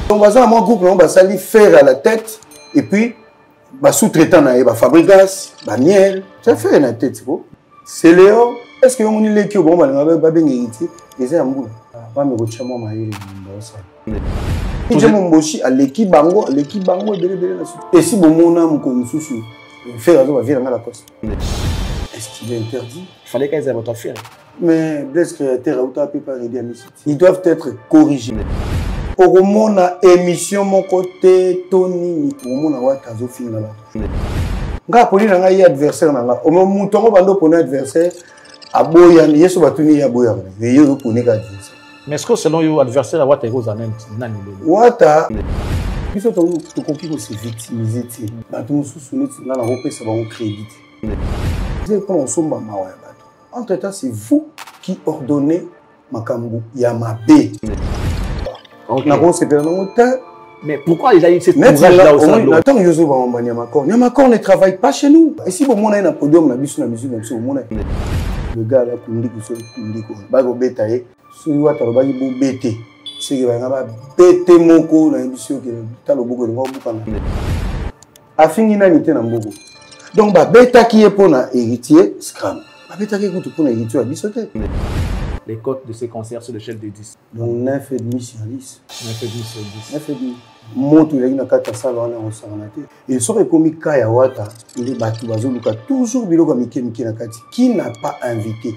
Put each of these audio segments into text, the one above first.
Donc, dans mon groupe, on va faire à la tête et puis, sous-traitant, il va fabriquer miel. Ça fait à la tête. C'est Léo. Est-ce que vous avez dit que vous avez dit que vous avez dit à l'équipe bango, et si vous avez faire la poste. Est-ce qu'il est interdit? Il fallait qu'ils aient votre affaire. Mais les créateurs ils doivent être corrigés. Pour mon émission, mon côté, Tony, pour mon adversaire. Adversaire, au moment où on a adversaire, mais est-ce que selon vous, adversaire, vous avez des années? il faut que vous se victimiser. Entre-temps, c'est vous qui ordonnez Makambu Yamabe. Mais pourquoi il a eu cette courage-là au salon? Yamakor ne travaille pas chez nous. Et si vous avez un podium, la musique, le gars là, si vous avez un BT, c'est que vous avez BT moko na émission qui est le bogo de Mobukana. Afingina n'était na bogo. Donc, bêta qui est pour héritier, scram. Bêta qui est pour héritier, bisoté. Les cotes de ces concerts sur l'échelle de 10. Donc 9,5 sur 10. 9,5 sur 10. 9,5. Monte il y a une carte à salon en Saranaté. Et sur les comiques Kaya Wata, il est battu Bazoluka, toujours Biloko Miki Nakati, qui n'a pas invité.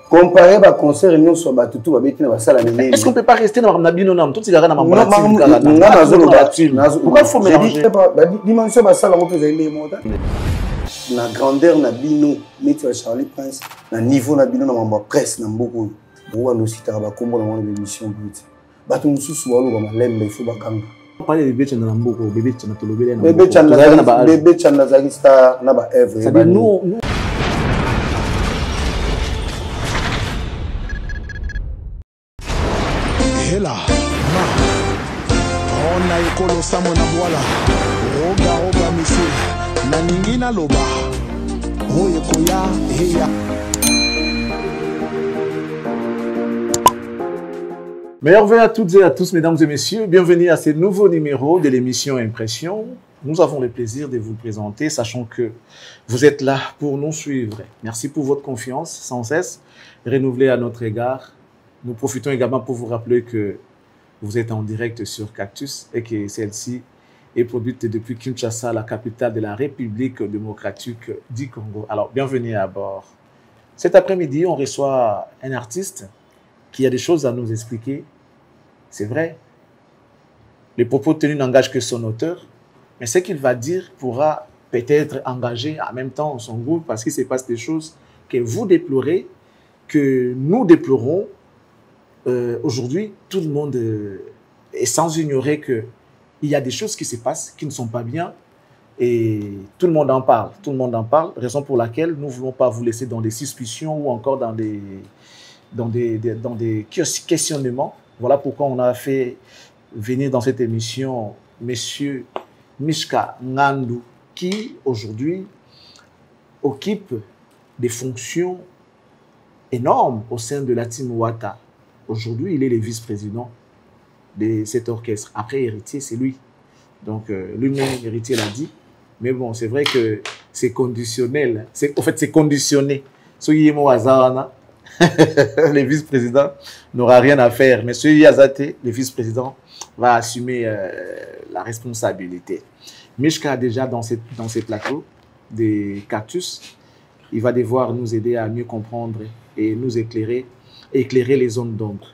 Comparé à concert, nous sommes battus tout est-ce qu'on ne peut pas rester dans la binonam? Tout il y a un pourquoi il faut mélanger? Dimension de salle, on peut aller la grandeur na bino métier Charlie Prince na niveau na bino na mamba presse na mboko bo no sita ba kombo na wana émission beauty bato mususu walo ba malembe il faut bakanga parler de bébé na mboko bébé na tolobele na bébé chanda zaki star na ba ever ça dit nous hela ma on a ekolo samo na bwala roga misi na ningina loba oye koya heya. Meilleurs vœux à toutes et à tous, mesdames et messieurs. Bienvenue à ce nouveau numéro de l'émission Impression. Nous avons le plaisir de vous présenter, sachant que vous êtes là pour nous suivre. Merci pour votre confiance, sans cesse renouvelée à notre égard. Nous profitons également pour vous rappeler que vous êtes en direct sur Cactus et que celle-ci est produite depuis Kinshasa, la capitale de la République démocratique du Congo. Alors, bienvenue à bord. Cet après-midi, on reçoit un artiste qui a des choses à nous expliquer. C'est vrai. Les propos tenus n'engagent que son auteur, mais ce qu'il va dire pourra peut-être engager en même temps son groupe parce qu'il se passe des choses que vous déplorez, que nous déplorons. Aujourd'hui, tout le monde est sans ignorer que il y a des choses qui se passent qui ne sont pas bien et tout le monde en parle. Tout le monde en parle, raison pour laquelle nous ne voulons pas vous laisser dans des suspicions ou encore dans des questionnements. Voilà pourquoi on a fait venir dans cette émission Monsieur Mishka Ngandu qui aujourd'hui occupe des fonctions énormes au sein de la team Wata. Aujourd'hui, il est le vice-président de cet orchestre. Après, héritier, c'est lui. Donc, lui-même, héritier l'a dit. Mais bon, c'est vrai que c'est conditionnel. En fait, c'est conditionné. Le vice-président n'aura rien à faire. Mais celui Yazate, le vice-président, va assumer la responsabilité. Mishka, déjà dans ces plateaux des Cactus, il va devoir nous aider à mieux comprendre et nous éclairer les zones d'ombre.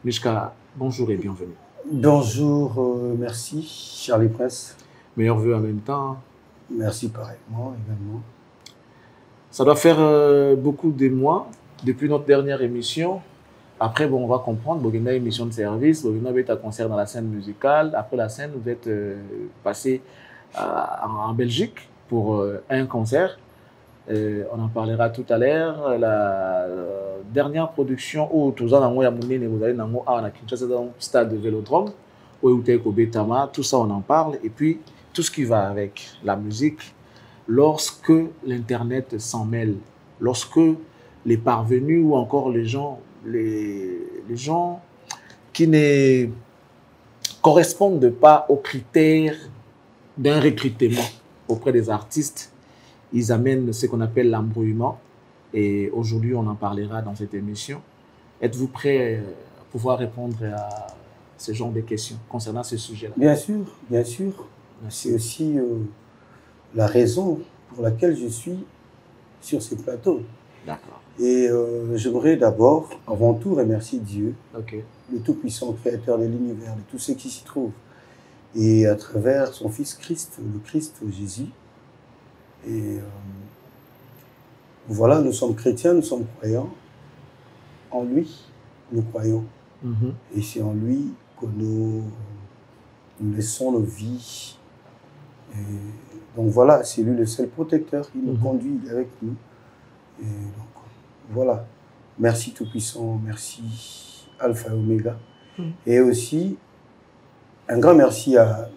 Mishka, bonjour et bienvenue. Bonjour, merci Charlie Presse. Meilleurs vœux en même temps. Merci pareillement également. Ça doit faire beaucoup de mois depuis notre dernière émission. Après, bon, on va comprendre. Vous avez une émission de service, vous avez un concert dans la scène musicale. Après la scène, vous êtes passé en Belgique pour un concert. On en parlera tout à l'heure. La dernière production où vous allez dans le stade de Vélodrome, où vous êtes au Betama, tout ça on en parle. Et puis tout ce qui va avec la musique, lorsque l'Internet s'en mêle, lorsque les parvenus ou encore les gens qui correspondent pas aux critères d'un recrutement auprès des artistes. Ils amènent ce qu'on appelle l'embrouillement. Et aujourd'hui, on en parlera dans cette émission. Êtes-vous prêt à pouvoir répondre à ce genre de questions concernant ce sujet-là? Bien sûr, bien sûr. C'est aussi la raison pour laquelle je suis sur ce plateau. D'accord. Et j'aimerais d'abord, avant tout, remercier Dieu, Ok. le Tout-Puissant Créateur de l'univers, de tous ceux qui s'y trouvent. Et à travers son Fils Christ, le Christ Jésus. Et voilà, nous sommes chrétiens, nous sommes croyants. En lui, nous croyons. Et c'est en lui que nous laissons nos vies. Et donc voilà, c'est lui le seul protecteur. Il nous conduit, il est avec nous. Et donc voilà. Merci Tout-Puissant, merci Alpha et Oméga. Et aussi, un grand merci à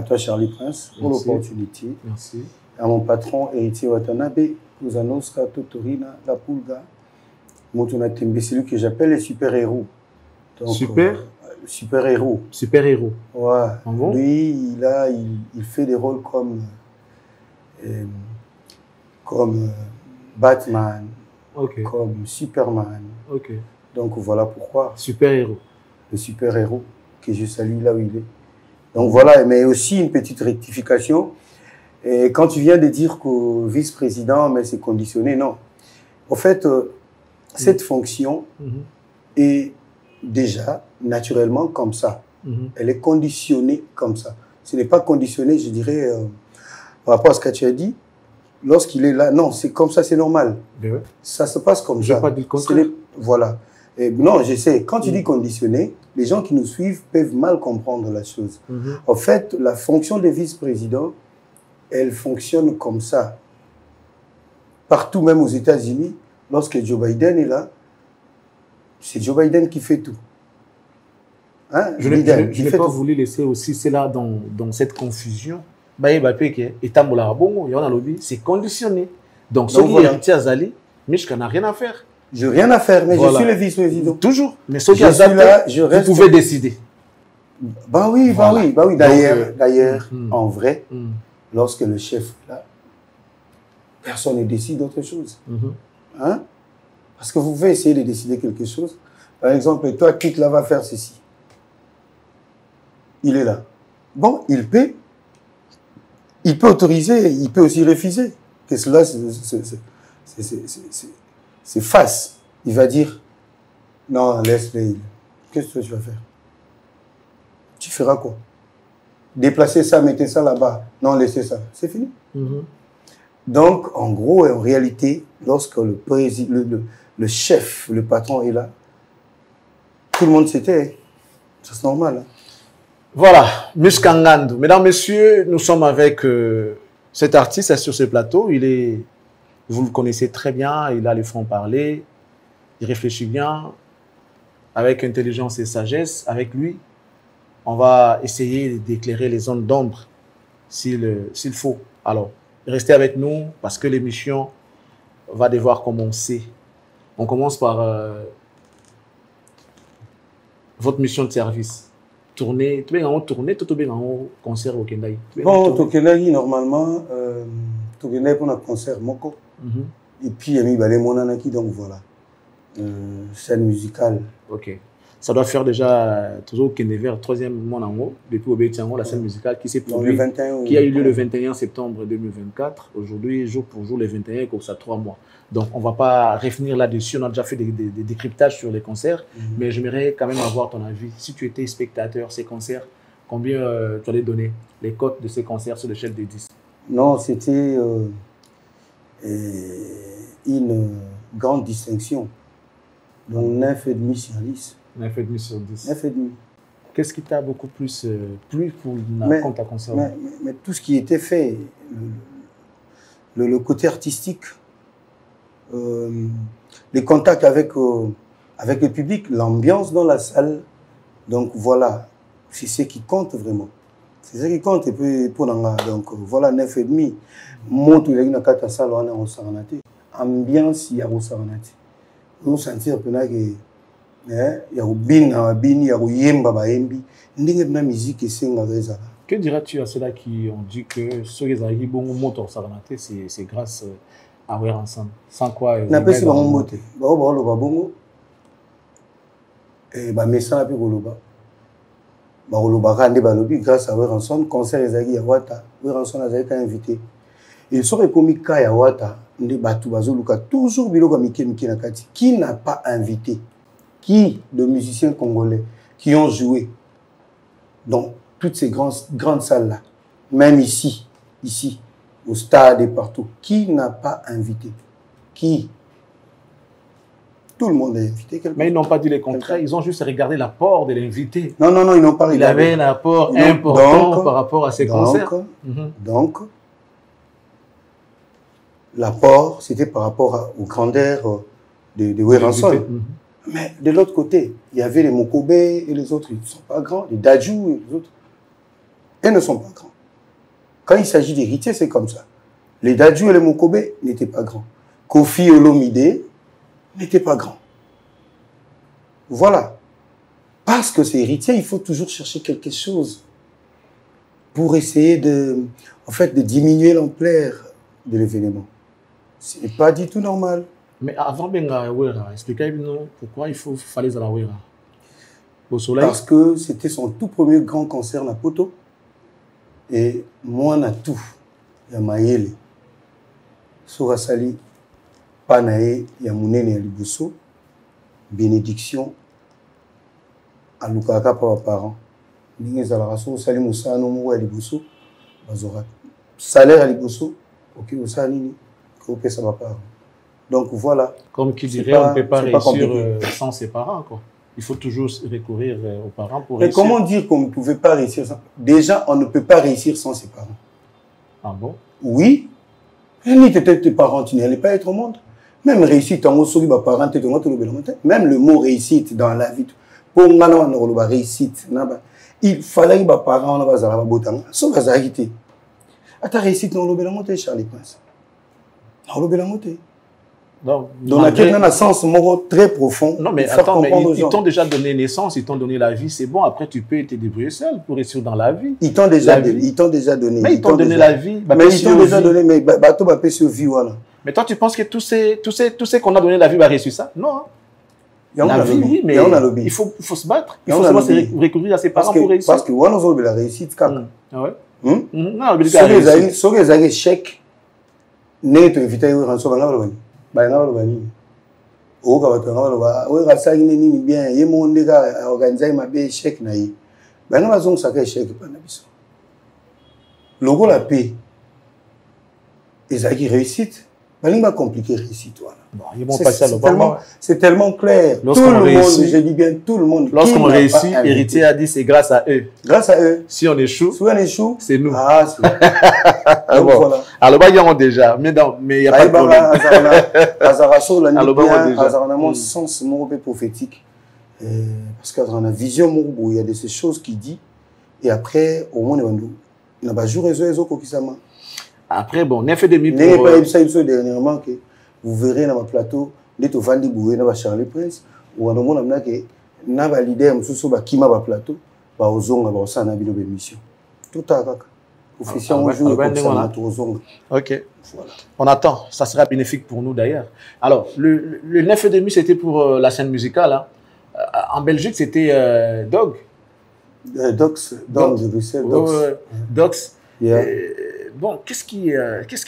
toi, Charlie Prince, pour l'opportunité. Merci. À mon patron, Héritier Watanabe, Kuzanoska, Totorina, La Pulga, Motuna Tembe, c'est lui que j'appelle les super-héros. Super-héros. Super-héros. Ouais. Ah bon? Lui, il fait des rôles comme Batman, comme Superman. Donc voilà pourquoi. Super-héros. Le super-héros que je salue là où il est. Donc voilà, mais aussi une petite rectification. Et quand tu viens de dire qu'au vice-président, mais c'est conditionné, non. En fait, cette fonction est déjà naturellement comme ça. Elle est conditionnée comme ça. Ce n'est pas conditionné, je dirais, par rapport à ce que tu as dit. Lorsqu'il est là, non, c'est comme ça, c'est normal. Ça se passe comme ça. Je n'ai pas dit le contraire. Voilà. Et non, je sais, quand tu dis conditionné, les gens qui nous suivent peuvent mal comprendre la chose. En fait, la fonction de vice-président, elle fonctionne comme ça. Partout, même aux États-Unis, lorsque Joe Biden est là, c'est Joe Biden qui fait tout. Hein? Je n'ai pas voulu laisser aussi cela dans cette confusion. C'est conditionné. Donc, ce qui est héritier Azali, Mishka n'a rien à faire. Je n'ai rien à faire, mais voilà. Je suis le vice-président. Toujours. Mais ce qui est Azali, vous pouvez décider. Bah oui, voilà. bah oui. D'ailleurs, en vrai, lorsque le chef est là, personne ne décide d'autre chose. Hein? Parce que vous pouvez essayer de décider quelque chose. Par exemple, toi, quitte là, va faire ceci. Il est là. Bon, il peut autoriser, il peut aussi refuser. Que cela, c'est face. Il va dire, non, laisse-le. Qu'est-ce que tu vas faire? Tu feras quoi? Déplacer ça, mettez ça là-bas. Non, laissez ça. C'est fini. Donc, en gros et en réalité, lorsque le chef, le patron est là, tout le monde s'était. C'est normal. Hein? Voilà, Muskangando. Mesdames, Messieurs, nous sommes avec cet artiste sur ce plateau. Vous le connaissez très bien, il a les francs-parler, il réfléchit bien, avec intelligence et sagesse. Avec lui, on va essayer d'éclairer les zones d'ombre s'il faut. Alors, restez avec nous parce que l'émission va devoir commencer. On commence par votre mission de service. Tourner, tout bien en concert au Kendai. Bon, au Kendai, normalement, au Kendai pour un concert Moko. Et puis, il y a mis Balé Monanaki, donc voilà. Scène musicale. Ok. Ça doit faire déjà toujours Kendai vers 3e mois en haut, depuis au Bétiango, la scène musicale qui s'est produite, qui a eu lieu le 21 septembre 2024. Aujourd'hui, jour pour jour, le 21, comme ça, 3 mois. Donc, on ne va pas revenir là-dessus. On a déjà fait des décryptages sur les concerts, mais j'aimerais quand même avoir ton avis. Si tu étais spectateur, ces concerts, combien tu allais donner les cotes de ces concerts sur l'échelle des 10? Non, c'était une grande distinction. Donc, 9,5 sur 10. 9,5 sur 10. 9,5. Qu'est-ce qui t'a beaucoup plus plu pour ta concert? Mais tout ce qui était fait, le côté artistique, les contacts avec le public, l'ambiance dans la salle. Donc voilà, c'est ce qui compte vraiment. C'est ce qui compte. Et puis pour donc voilà, 9,5. Monte il y a une carte à salle, on s'en a ambiance, il y a on s'en a. Nous sentir que ya kobina babini ya koyemba bayembi ndenge na musique esengaka ezala. Que diras-tu à ceux-là qui ont dit que ceux qui ont bon moto c'est grâce à Wear Ensemble, sans quoi na pesi bango mbote bao baloba bongo bamesana mpe koloba bakolobaka nde balobi grâce à Wear Ensemble concert ezalaki ya wata Wear Ensemble azalaki ka invité et soki ekomi ka ya wata nde bato bazoluka toujours biloko ya mike na kati. Qui n'a pas invité? Qui de musiciens congolais qui ont joué dans toutes ces grandes salles là, même ici au stade et partout, qui n'a pas invité? Qui? Tout le monde a invité quelqu'un. Mais ils n'ont pas dit le contraire, ils ont juste regardé l'apport de l'invité. Non, ils n'ont pas regardé. Il avait un apport important par rapport à ces concerts. Donc, l'apport, c'était par rapport aux grandeurs de Wear Ensemble. Mais de l'autre côté, il y avait les Mokobe et les autres, ils ne sont pas grands. Les Dadju et les autres, ils ne sont pas grands. Quand il s'agit d'héritiers, c'est comme ça. Les Dadju et les Mokobe n'étaient pas grands. Kofi Olomide n'était pas grand. Voilà. Parce que c'est héritier, il faut toujours chercher quelque chose pour essayer de diminuer l'ampleur de l'événement. Ce n'est pas du tout normal. Mais avant Benga Wera, expliquez-nous pourquoi il fallait à la Wera. Au soleil. Parce que c'était son tout premier grand concert à Poto. Et moi, na tout. Il y a Maïele. Sorasali. Panae, il y a Mounene et Liboso. Bénédiction. À Lukaka par parents. Ninge Zalaraso, Sali Moussa, Nomo et Liboso. Bazora. Salaire à Liboso. Ok, Moussa Nini. Ok, ça va pas. Donc voilà. Comme qui dirait, on ne peut pas réussir sans ses parents, quoi. Il faut toujours recourir aux parents pour réussir. Mais comment dire qu'on ne pouvait pas réussir sans... Déjà, on ne peut pas réussir sans ses parents. Ah bon? Oui. Ni tes parents, tu n'allais pas être au monde. Même réussite, même le mot réussite dans la vie. Pour réussite, il fallait que les parents ne soient pas bons. Sauf que réussite dans le Charlie Prince. Donc, il y a un sens très profond. Non, mais attends, mais ils t'ont déjà donné naissance, ils t'ont donné la vie, c'est bon. Après, tu peux te débrouiller seul pour réussir dans la vie. Ils t'ont déjà donné. Mais ils t'ont donné la vie. Mais ils t'ont déjà donné, mais bateau va sur vie, voilà. Mais toi, tu penses que tous ces qu'on a donné la vie va réussir ça? Non. La vie, oui, mais il faut se battre. Il faut seulement recourir à ses parents pour réussir. Parce que on a la réussite, quand même. Non, si vous avez chèque, n'est pas invité à recevoir. Bana bani o ka batho ngalo ba o ga sa nini ni bien ye mo ndeka organiser ma be chèque na yi bana ba zong sa ka chèque pa na biso logo la paix ezaki réussite bani ba compliqué réussite voilà bon ils vont passer à c'est tellement clair tout le monde je dis bien tout le monde lorsqu'on réussit héritier a dit c'est grâce à eux si on échoue c'est nous donc voilà alors bah ils ont déjà mais il y a pas de problème alors on a un sens prophétique parce qu'on a vision où il y a de ces choses qui dit et après au moins on a pas jour réseau kokisama après bon 9,5 n'est pas ça dernièrement que vous verrez dans ma plateau d'être vendu boué dans Charlie Prince ou on a mon amna que na ba leader mususu ba kima ba plateau ba ozonga ba osana bino émission tout à kaka officiel on joue comme ça ozonga. OK, voilà. On attend, ça sera bénéfique pour nous d'ailleurs. Alors le 9,5 c'était pour la scène musicale hein. En Belgique c'était Dog Dox de Bruxelles Dox. Yeah. Bon, qu'est-ce qui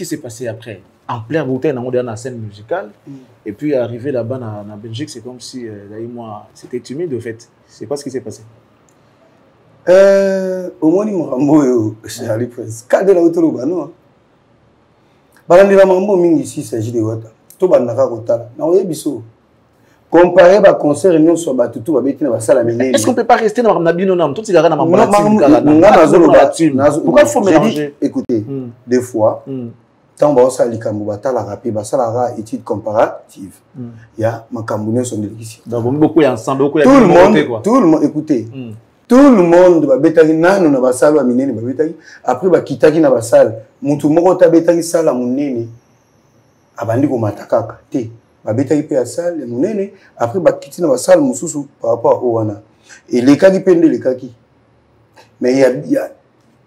s'est passé après? En plein bouteille dans la scène musicale et puis arrivé là-bas en Belgique, c'est comme si moi c'était timide au fait. C'est quoi ce qui s'est passé? Au moins il Charlie Prince cadre la autour non balandi la mambo mingi ici s'agit de wata to bandaka kotala na oyebiso comparer ba concert non so ba tutu ba beti na ba sala minene. Est-ce qu'on peut pas rester dans Nabino nam tout sigara na mambo pourquoi il faut mélanger? Écoutez des fois tant ba ça likambo batala rapide ba sala ra étude comparative il y a makambo son ici donc beaucoup ensemble beaucoup tout le monde écoutez tout le monde va betaki nanu na basalo minene ba betaki après ba kitaki na basalo mutu moko ta betaki sala munene abandi ko matakaka te babetaki pe ya salle monene après bakiti na basalle mosusu par rapport au wana elekaki pe nde elekaki mais il y a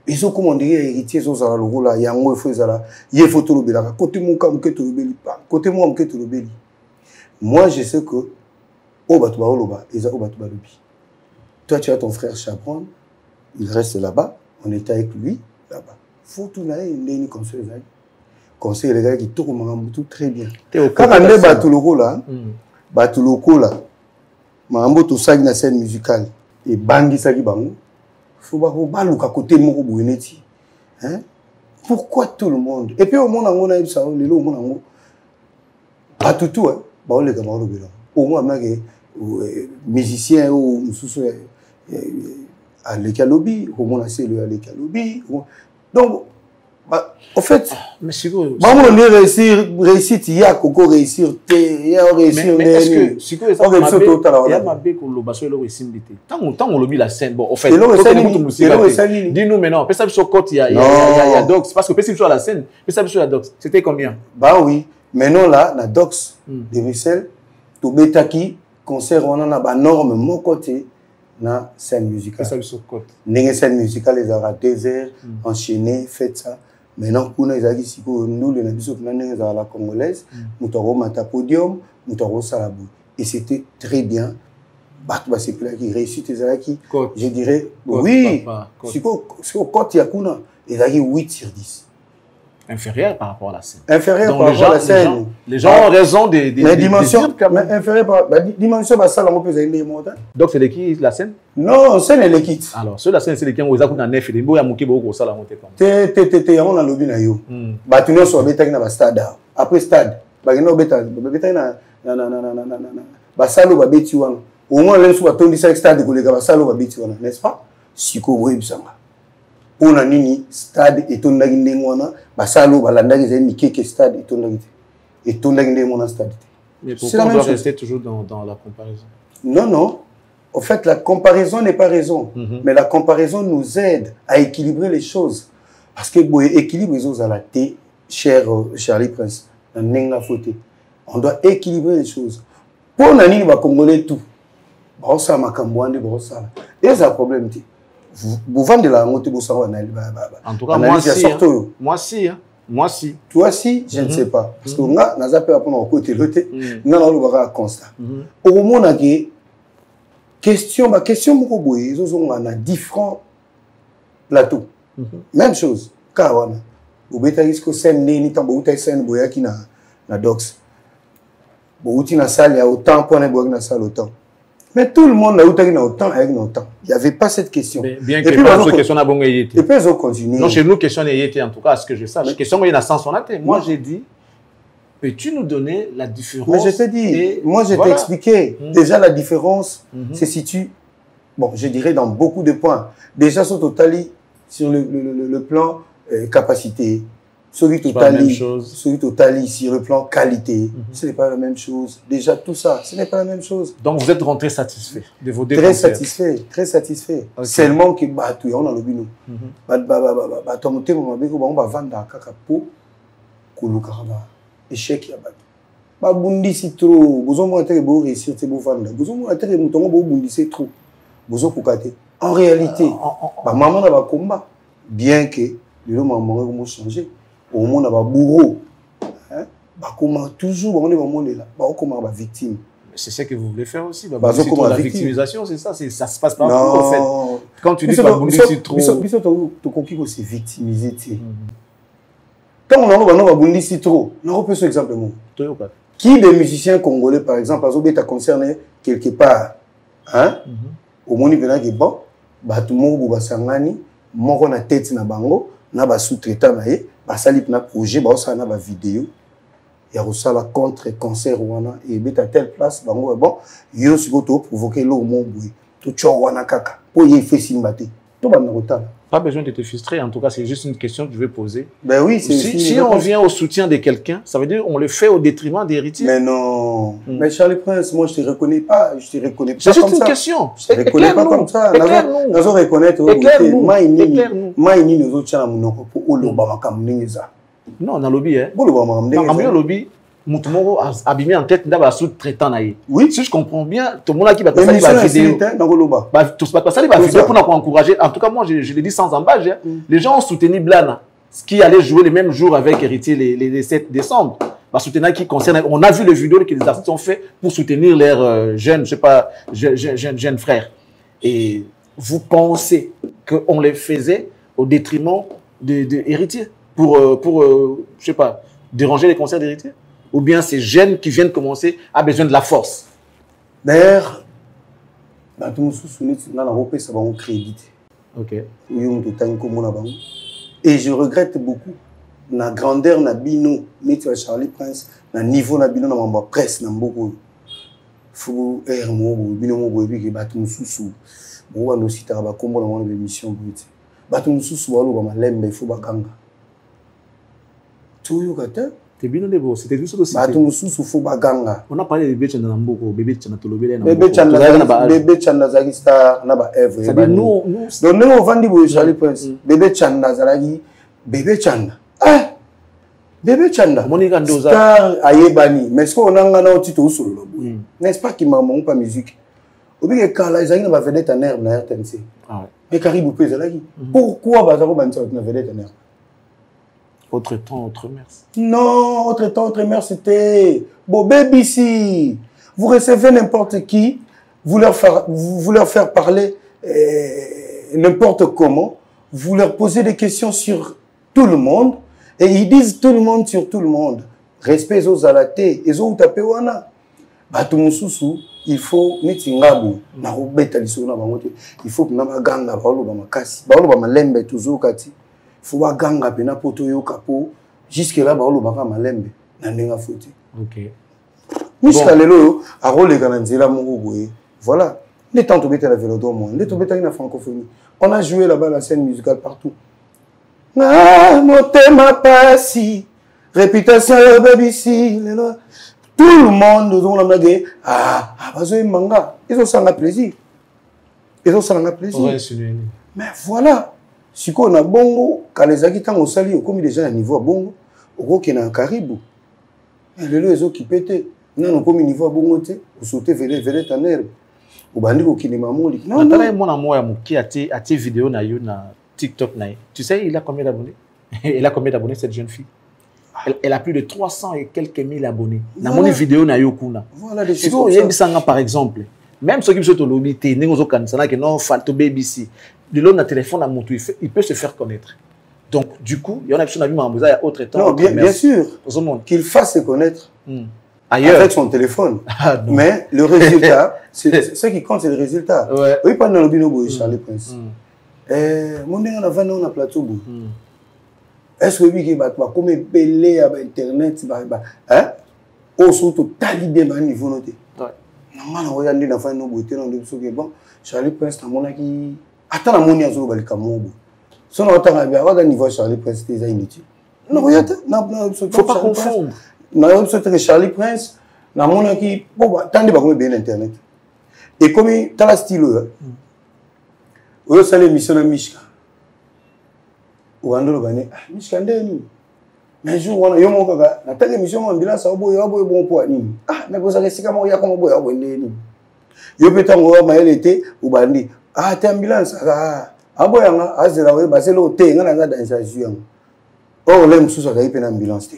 ils ont commandé héritier ezozala lokola yango efo ezala ye fo tolobelaka côté moka moke tolobeli pa côté moi moke tolobeli moi je sais que o bato baoloba eza o bato balobi toi tu as ton frère Chabron il reste là-bas on était avec lui là-bas faut tout na ndeni conseil ezali conseil les gars qui tout makambo tout très bien kaka nde bato lokola bato lokola makambo to sagi na scène musicale et bangisaki bango faut baluka côté moko boyeneti hein pourquoi tout le monde et puis au monde ngona ibsa lelo au monde ngo batutu ba oleka ba olobela au moins amake musicien ou mususu à l'écalobi au monde c'est le à l'écalobi donc en fait mais Siko maman on réussite il y a coco réussir il y a réussir mais est-ce que Siko ça il y a ma bé ko lo baso lo esimbité tant on lobi la scène bon en fait dis-nous maintenant peut ça sur côté il y a Dox parce que peut sur la scène peut ça sur la Dox c'était combien bah oui maintenant là la Dox de Michel to betaki concert on a ba norme mon côté na scène musicale ça sur côté n'engé scène musicale les aura 2 heures enchaîné faites ça maintenant kuna ezaki siko ndule na biso na ndenge za la congolaise mutaro mata podium mutaro salabu et c'était très bien bato ba sepela qui réussite ezaki je dirais oui siko côté ya kuna ezaki 8 sur 10 inférieur par rapport à la scène inférieur par rapport à la scène les gens ont raison des dimensions mais inférieur par dimension ba sala mo pesa ile monta donc c'est de qui la scène non scène elle quitte alors sur la scène c'est les qui ont ezaki na 9 et mbo ya moké boko sala monter comme te on a lobi na yo bato no so betaki na ba stade après stade ba kino betaki na ba salo ba beti wana au moins les so batondi sa stade ko leka ba salo ba beti wana n'est-ce pas siko boye bisanga on a nini stade et ton ndaki ndenge wana basalo balandaki ezali mikeke stade et ton ndaki ndenge wana stade mais pourquoi on doit rester toujours dans la comparaison non en fait la comparaison n'est pas raison mais la comparaison nous aide à équilibrer les choses parce que boye équilibre ils ont la té cher Charlie Prince na nenga faute on doit équilibrer les choses pour na nini ba congolais tout ba ça makambo ande ba ça et ça problème ti vous vendez la moto pour savoir en tout cas moi si toi si je ne sais pas parce que nga naza pe apona côté loté nga na lo ba constat au moment que question moko boye ezozonga na différents plateaux même chose kawana obeta isko scène nini tambo uta scène boyaki na Dox bouti na salle ya autant point boyaki na salle autant. Mais tout le monde a eu autant avec autant. Il n'y avait pas cette question. Mais bien que la question n'a pas été. Et puis ils ont continué. Non, chez nous, question n'a été en tout cas, à ce que je sache. La question n'a pas sens en été. Moi, j'ai dit, peux-tu nous donner la différence? Mais je t'ai dit, moi je t'ai expliqué. Déjà, la différence se situe, bon, je dirais dans beaucoup de points. Déjà, sur le plan capacité. Celui total sur le plan qualité, ce n'est pas la même chose. Déjà tout ça, ce n'est pas la même chose. Donc vous êtes rentré satisfait de vos deux Très satisfait, très satisfait. Okay. Seulement que tu on a le bino. On va vendre kaka po kulukaraba échec ya ba. Ba bundisi trop, vous on intérêt beau réussir te beau vendre. Vous on intérêt mutongo beau bundisi trop. Vous on kokate. En réalité, ba maman na ba combat bien que le maman comment changer. Au monde a bourreau, comment toujours on est au monde là, comment va victime. C'est ce que vous voulez faire aussi. La victimisation, c'est ça, ça se passe pas en fait. Quand tu dis que c'est trop, c'est victimiser. Quand on a bondi trop, on reprend ce exemple. Qui des musiciens congolais par exemple, par exemple, concerné quelque part, au monde il y a bon, tout le monde va s'engagner, mon na tête na bango, na ba sous-traitant na ye. Basali na projet ba osana ba vidéo ya osala contre cancer wana et beta telle place bango bon yo siko to provoquer lo mombwe to cho wana kaka po ye fait simbate to ba na kotala pas besoin de te frustrer en tout cas c'est juste une question que je vais poser. Ben oui, c'est si on vient au soutien de quelqu'un, ça veut dire on le fait au détriment des héritiers. Mais non. Mais Charlie Prince, moi je te reconnais pas, c'est juste une question. Je te reconnais pas comme ça. Nous allons reconnaître maïni nous autres chana munoko pour oloba makamningiza. Non, on a lobby hein. Non, on a lobby. Moutoumoro abîmé en tête d'abord sous-traitant. Oui. Si je comprends bien, tout le monde qui va passer la vidéo. Tout ça la vidéo pour encourager. En tout cas, moi, je le dis sans embâche. Les gens ont soutenu Blana, ce qui allait jouer le même jour avec Héritier les 7 décembre. Soutenir qui concerne. On a vu les vidéos que les artistes ont fait pour soutenir leurs jeunes, je sais pas, jeunes frères. Et vous pensez qu'on les faisait au détriment de Héritier pour je sais pas, déranger les concerts d'Héritier? Ou bien ces jeunes qui viennent commencer a besoin de la force? D'ailleurs, tout le monde ça va crédit. Ok. Et je regrette beaucoup la grandeur na bino, métier Charlie Prince, na niveau na bino na mamba presse na mboko. Faut mo bino mo boyebi ke batu mususu. Bo wa no sita ba kombo na mwana émission buti. Batu mususu walo ba malembe il faut bakanga. Tuyo kata c'était juste aussi. On a parlé de bébé Tchanda Namboko, bébé Tchanda Tolobele. Bébé Tchanda Zagista Naba Eve. C'est-à-dire nous. Donc nous on vend du Charlie Prince. Bébé Tchanda Zalagi, bébé Tchanda. Ah, bébé Tchanda. Monica Ndoza. Star Ayebani. Mais ce qu'on a un titre au solo. N'est-ce pas qu'il m'a montré pas musique. Au bout de Kala, ils ont fait des nerfs na RTNC. Mais Caribou Pé Zalagi. Pourquoi Bazaro Bansa n'a fait des nerfs? Autre temps, autre mère. Non, autre temps, autre mère, c'était bon, BBC. Vous recevez n'importe qui, vous leur faire parler n'importe comment, vous leur posez des questions sur tout le monde, et ils disent tout le monde sur tout le monde. Respect aux alatés, et aux tapéwana. Batumususu, il faut nitingabu, na robeta lisona bangote. Il faut que na maganga, baolo ba makasi, baolo ba malembe toujours kati. Faut ba ganga pena poto yo kapo jusque là ba lo baka malembe na ndenga foti. OK. Miska lelo a role kana nzela moko boye. Voilà. Les temps to beta la Vélodrome, les to beta na francophonie. On a joué là-bas la scène musicale partout. Ah, motema pasi. Réputation BBC, lelo. Tout le monde nous on a dit bazo manga. Ils ont ça un plaisir. Ils ont ça un plaisir. Mais voilà. Si on a bongo, quand les habitants ont sali, au comme déjà à niveau à bongo, au gros qui est en Caribou. Et les autres qui pétaient, non, on comme niveau à bongo, on sautait vers ta nerf. Au bandit qui n'est pas mon lit. Non, non. Mon amour qui a tes vidéos na TikTok na. Tu sais, il a combien d'abonnés? Elle a combien d'abonnés cette jeune fille? Elle a plus de 300 et quelques mille abonnés. Na mon vidéo na yokuna. Voilà des choses. Si on par exemple, même ceux qui sont au lobby, t'es né aux okansana que non, falto BBC. De l'homme, téléphone à mon il peut se faire connaître. Donc, du coup, il y en a qui sont venus il y a autre temps. Non, bien sûr. Qu'il fasse se connaître ailleurs. Avec son téléphone. Mais le résultat, ce qui compte, c'est le résultat. Oui, pendant le binobo, Charlie Prince. Mon dieu, on a 20 ans dans plateau. Est-ce que oui, comme belé à Internet, hein? Au surtout, t'as l'idée de niveau noté. Non, on regarde les enfants, bon, Charlie Prince, mon qui. Attends, la monia zo balika mobo. Si on attend à bien, on va niveau Charlie Prince des inutiles. Non, regarde, faut pas confondre. Non, c'est Charlie Prince, na monia qui, bon, attendez, bah, bien Internet. Et comme t'as la style, on a l'émission de Mishka. Ou on a dit, Mishka ndeni. Mais jour on a eu mon gars, la telle émission ambulance, on boit bon poids ni. Ah, mais vous allez si comment il y a comme boire bon ndeni. Yo peut-être on va mailler l'été ou bandi. Ah, t'es ambulance. Ah, bon, ah, c'est là, bah, c'est l'autre, t'es dans sa juin. Or, l'aime sous sa caille, ambulance.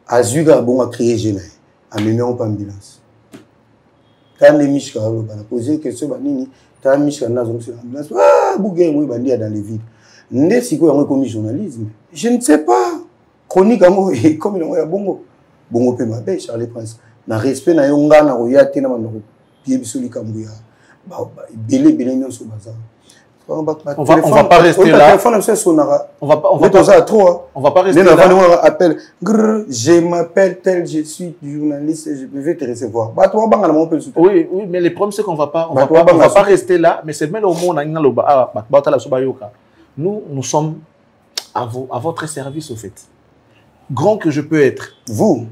Azuga, bon, a créé génie. A numéro pas ambulance. T'as des miches, on a posé question, Banini, t'as un miche, on a sur l'ambulance. Ah, bouguer, moi, bandit dans les villes. N'est-ce si quoi, on a commis journalisme? Je ne sais pas. Chronique, comme il y a bongo. Bongo, peut m'appeler, Charlie Prince. Na respect, na yonga, na royate, na mandoro. Pied, bisoli, kambouya. On va pas rester là. On va pas rester là. Appelle, je m'appelle tel, je suis journaliste, je vais te recevoir. Oui, oui, mais le problème c'est qu'on va pas rester là, mais c'est même au monde nous sommes à votre service au fait. Grand que je peux être. Vous?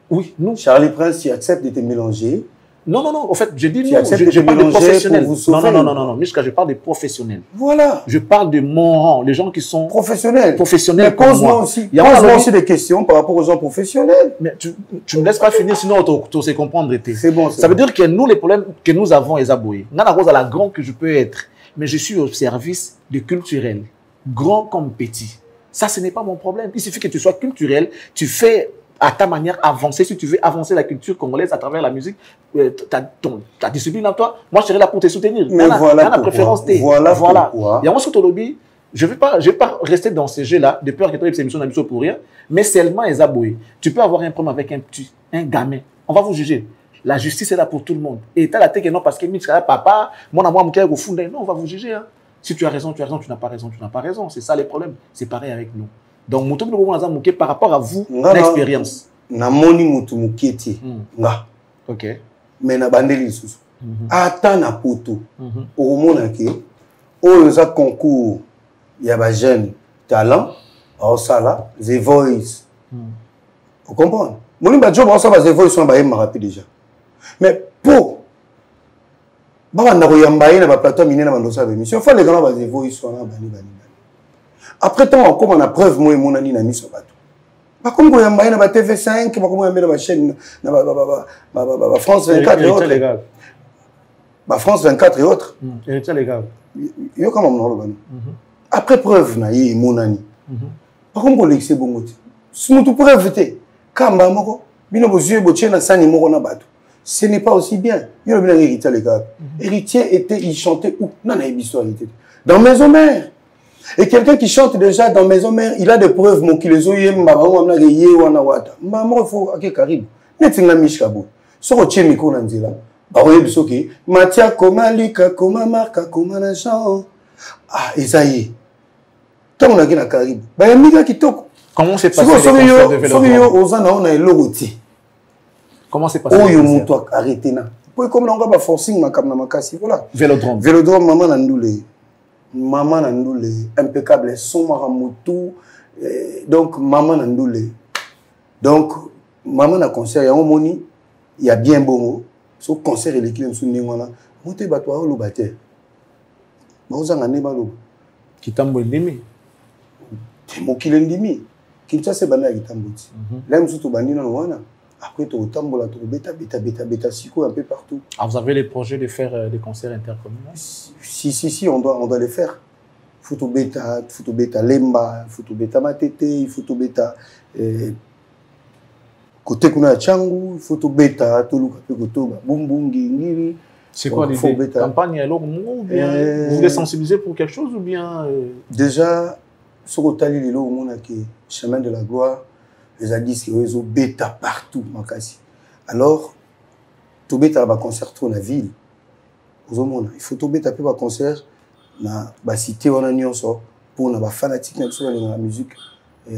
Oui, nous. Charlie Prince, tu acceptes de te mélanger Non, non, non, en fait, je dis Tu non, acceptes je de parle de mélanger professionnels. pour vous Non, non, sauver. non, non, non, non, Mishka, je parle de professionnels. Voilà. Je parle de mon rang, les gens qui sont Professionnels. professionnels Mais comme pose-moi moi. aussi, Il y a pas pose-moi de- aussi des questions par rapport aux gens professionnels. Mais tu me laisses pas finir, sinon tu sais comprendre. C'est bon. Ça veut dire que nous, les problèmes que nous avons, les aboués, on a la rose à la grande que je peux être, mais je suis au service du culturel, grand comme petit. Ça, ce n'est pas mon problème. Il suffit que tu sois culturel, tu fais à ta manière avancer, si tu veux avancer la culture congolaise à travers la musique, ta discipline à toi, moi je serai là pour te soutenir. Mais voilà la préférence pourquoi. Voilà voilà. pourquoi. Il y a un autre lobby, je ne vais pas rester dans ces jeux-là, de peur que tu aies cette émission d'ambition pour rien, mais seulement les aboués. Tu peux avoir un problème avec un gamin, on va vous juger. La justice est là pour tout le monde. Et tu as la tête que non, parce que papa, mon amour, mon cœur, au fond, non, on va vous juger. Hein. Si tu as raison, tu as raison, tu n'as pas raison, tu n'as pas raison. C'est ça les problèmes. C'est pareil avec nous. Donc, par rapport à vous, l'expérience. Namoni mutu muketi. Nga. Ok. Mais na bandeli lisusu. Ata na poto. Omona ke oyo za concours ya ba jeune talent au sala The Voice. Vous comprenez? Moni ba job au sala The Voice on ba yema rapide déjà. Mais pour ba na koyamba na ba plateau miné na bandosa ba émission. Faut les gars ba The Voice on a bani. Après tant comme on a preuve moi monani na miso bato. Ba comme koyamba na ba TV5, ba comme koyamba na ba chaîne na ba France 24 et autres. Ba France 24 et autres. Héritier légal. Yo comme on a après preuve na yi monani. Ba comme ko l'excès bongote. Sumutu preuve te. Kamba moko bino bozue boche na sani moko na bato. Ce n'est pas aussi bien. Yo le bien héritier légal. Héritier était il chantait où? Non na histoire était. Dans Maison Mère. Et quelqu'un qui chante déjà dans Maison Mère, il a des preuves, mon qui les oye, mbaba, mna ye wana wata. Mbaba, faut ake karibu. Netinga mishkabo. Soko tche miko nanzela. Ba oye bisoki. Matia koma lika, koma marka, koma na Jean. Ah, Esaïe. Tant on a gina karibu. Ba yamiga kitoko. Comment s'est passé le concert de Vélodrome? Ozana on a elogoti. Comment s'est passé Oyo muto arrêté na. Pour comme on va forcing makam na makasi. Voilà. Vélodrome. Vélodrome maman nandoule. Maman Nandoule, impeccable, son maramutu, donc maman Nandoule. Donc, maman na concert, il y a un moni, il y a bien bon, ce concert et l'équilibre sous Ningwana, monte batwa ou le batteur. Vous en avez balo. Kitambo ndimi. Mon kilendimi. Kincha se bana kitamboti. Là, nous sommes bandina wana. Après, tu as beta, siko un peu partout. Ah, vous avez les projets de faire des concerts intercommunaux? Si, on doit les faire. Photo beta lemba, photo beta matete, photo beta côté kuna changu, photo beta toluka pe koto bumbungi ngiri. C'est quoi l'idée? Campagne alors ou bien vous voulez sensibiliser pour quelque chose ou bien déjà ce que tali lelo mona ki chemin de la gloire. Les adis qui ont bêta partout, makasi. Alors, tout bêta va concert dans la ville. Il faut tout bêta pour concert na ba cité on a nyonso pour na ba fanatique na sur la musique et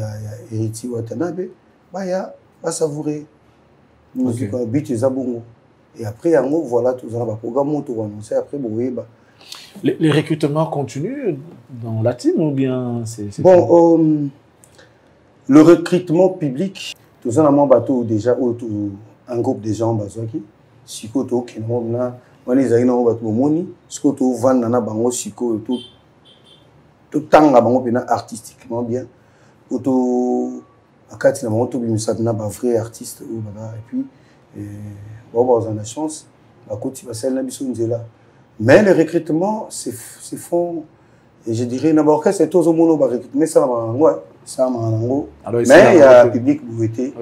héritier Watanabe ba ya ba savourer musique beat ezabongo et après yango voilà tout ça ba programme tout annoncer après boyeba. Les recrutements continuent dans la team ou bien c'est bon le recrutement public, tout ça, bateau déjà un groupe de gens bazaki, sikoto kinona, on les a eu dans bateau moni, sikoto van nana bango siko tout tanga bango pena artistiquement bien, auto akati na bango to bimisa na ba vrai artiste ou bana et puis bon on a la chance, ba koti ba sel na biso nzela. Mais le recrutement c'est fond et je dirais d'abord que c'est tous au mono ba recrutement ça ouais. Ça mais il y a un public qui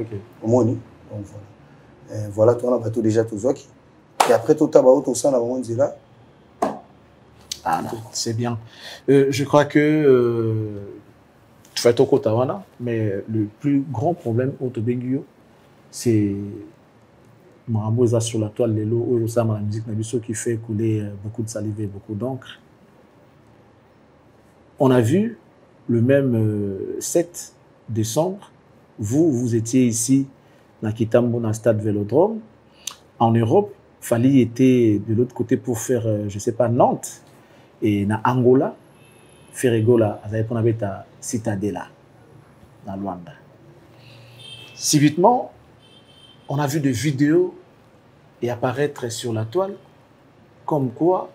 au moni donc voilà voilà toi on a bateau déjà tout ça et après tout tabac tout ça on dit là ah c'est bien je crois que tu fais ton Kotawana mais le plus grand problème au Tobengio c'est Maramboza sur la toile les lots ou ça la musique nabiso qui fait couler beaucoup de salive et beaucoup d'encre. On a vu le même 7 décembre, vous étiez ici, dans Kitambo, dans le stade Vélodrome. En Europe, Fali était de l'autre côté pour faire, je ne sais pas, Nantes. Et dans Angola, Ferregola, vous avez pris ta Citadella, dans Luanda. Subitement, on a vu des vidéos et apparaître sur la toile comme quoi,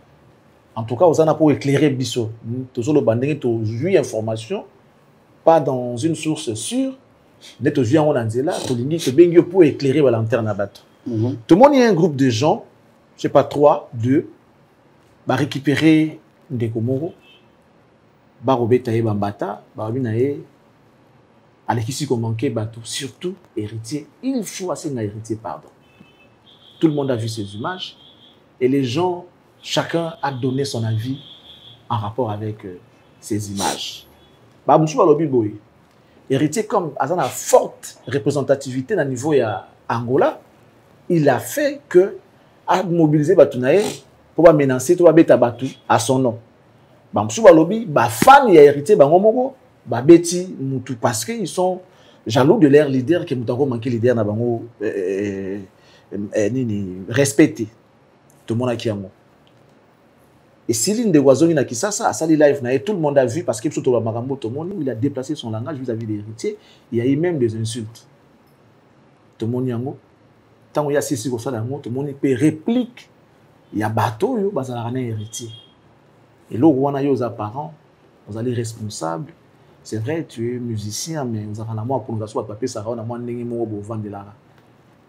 en tout cas, on a pour éclairer Bisso. Toujours le bandé, tu as information, pas dans une source sûre, mais tu as en Anzela, tu as bien pour éclairer la lanterne à battre. Tout le monde, il y a un groupe de gens, je ne sais pas, 3, 2, va récupérer des Komoro, va rebêter Bambata, va venir à l'équipe qui manquait bateau, surtout héritier. Il faut assez héritier, pardon. Tout le monde a vu ces images et les gens, chacun a donné son avis en rapport avec ces images. Bah, héritier, comme à une forte représentativité au niveau de Angola, il a fait que a mobilisé Batounae pour menacer tout Batu à son nom. Bah, fan et héritier Beti Moutou parce qu'ils sont jaloux de leur leader qui Moutako manqué leader na bango respecté. Tout le monde a qui amo. Et Céline de Oiseau n'a qui ça à Sali Live tout le monde a vu parce que tout le monde il a déplacé son langage vis-à-vis des héritiers, il y a eu même des insultes. Tout le monde yango tant il y a six comme ça tout le monde peut réplique il y a bateau yo bazala na héritier. Et là on a eu aux parents, vous allez responsables. C'est vrai, tu es musicien, mais vous avez un pour nous asseoir papier, ça va, on a moins de vendre de l'art.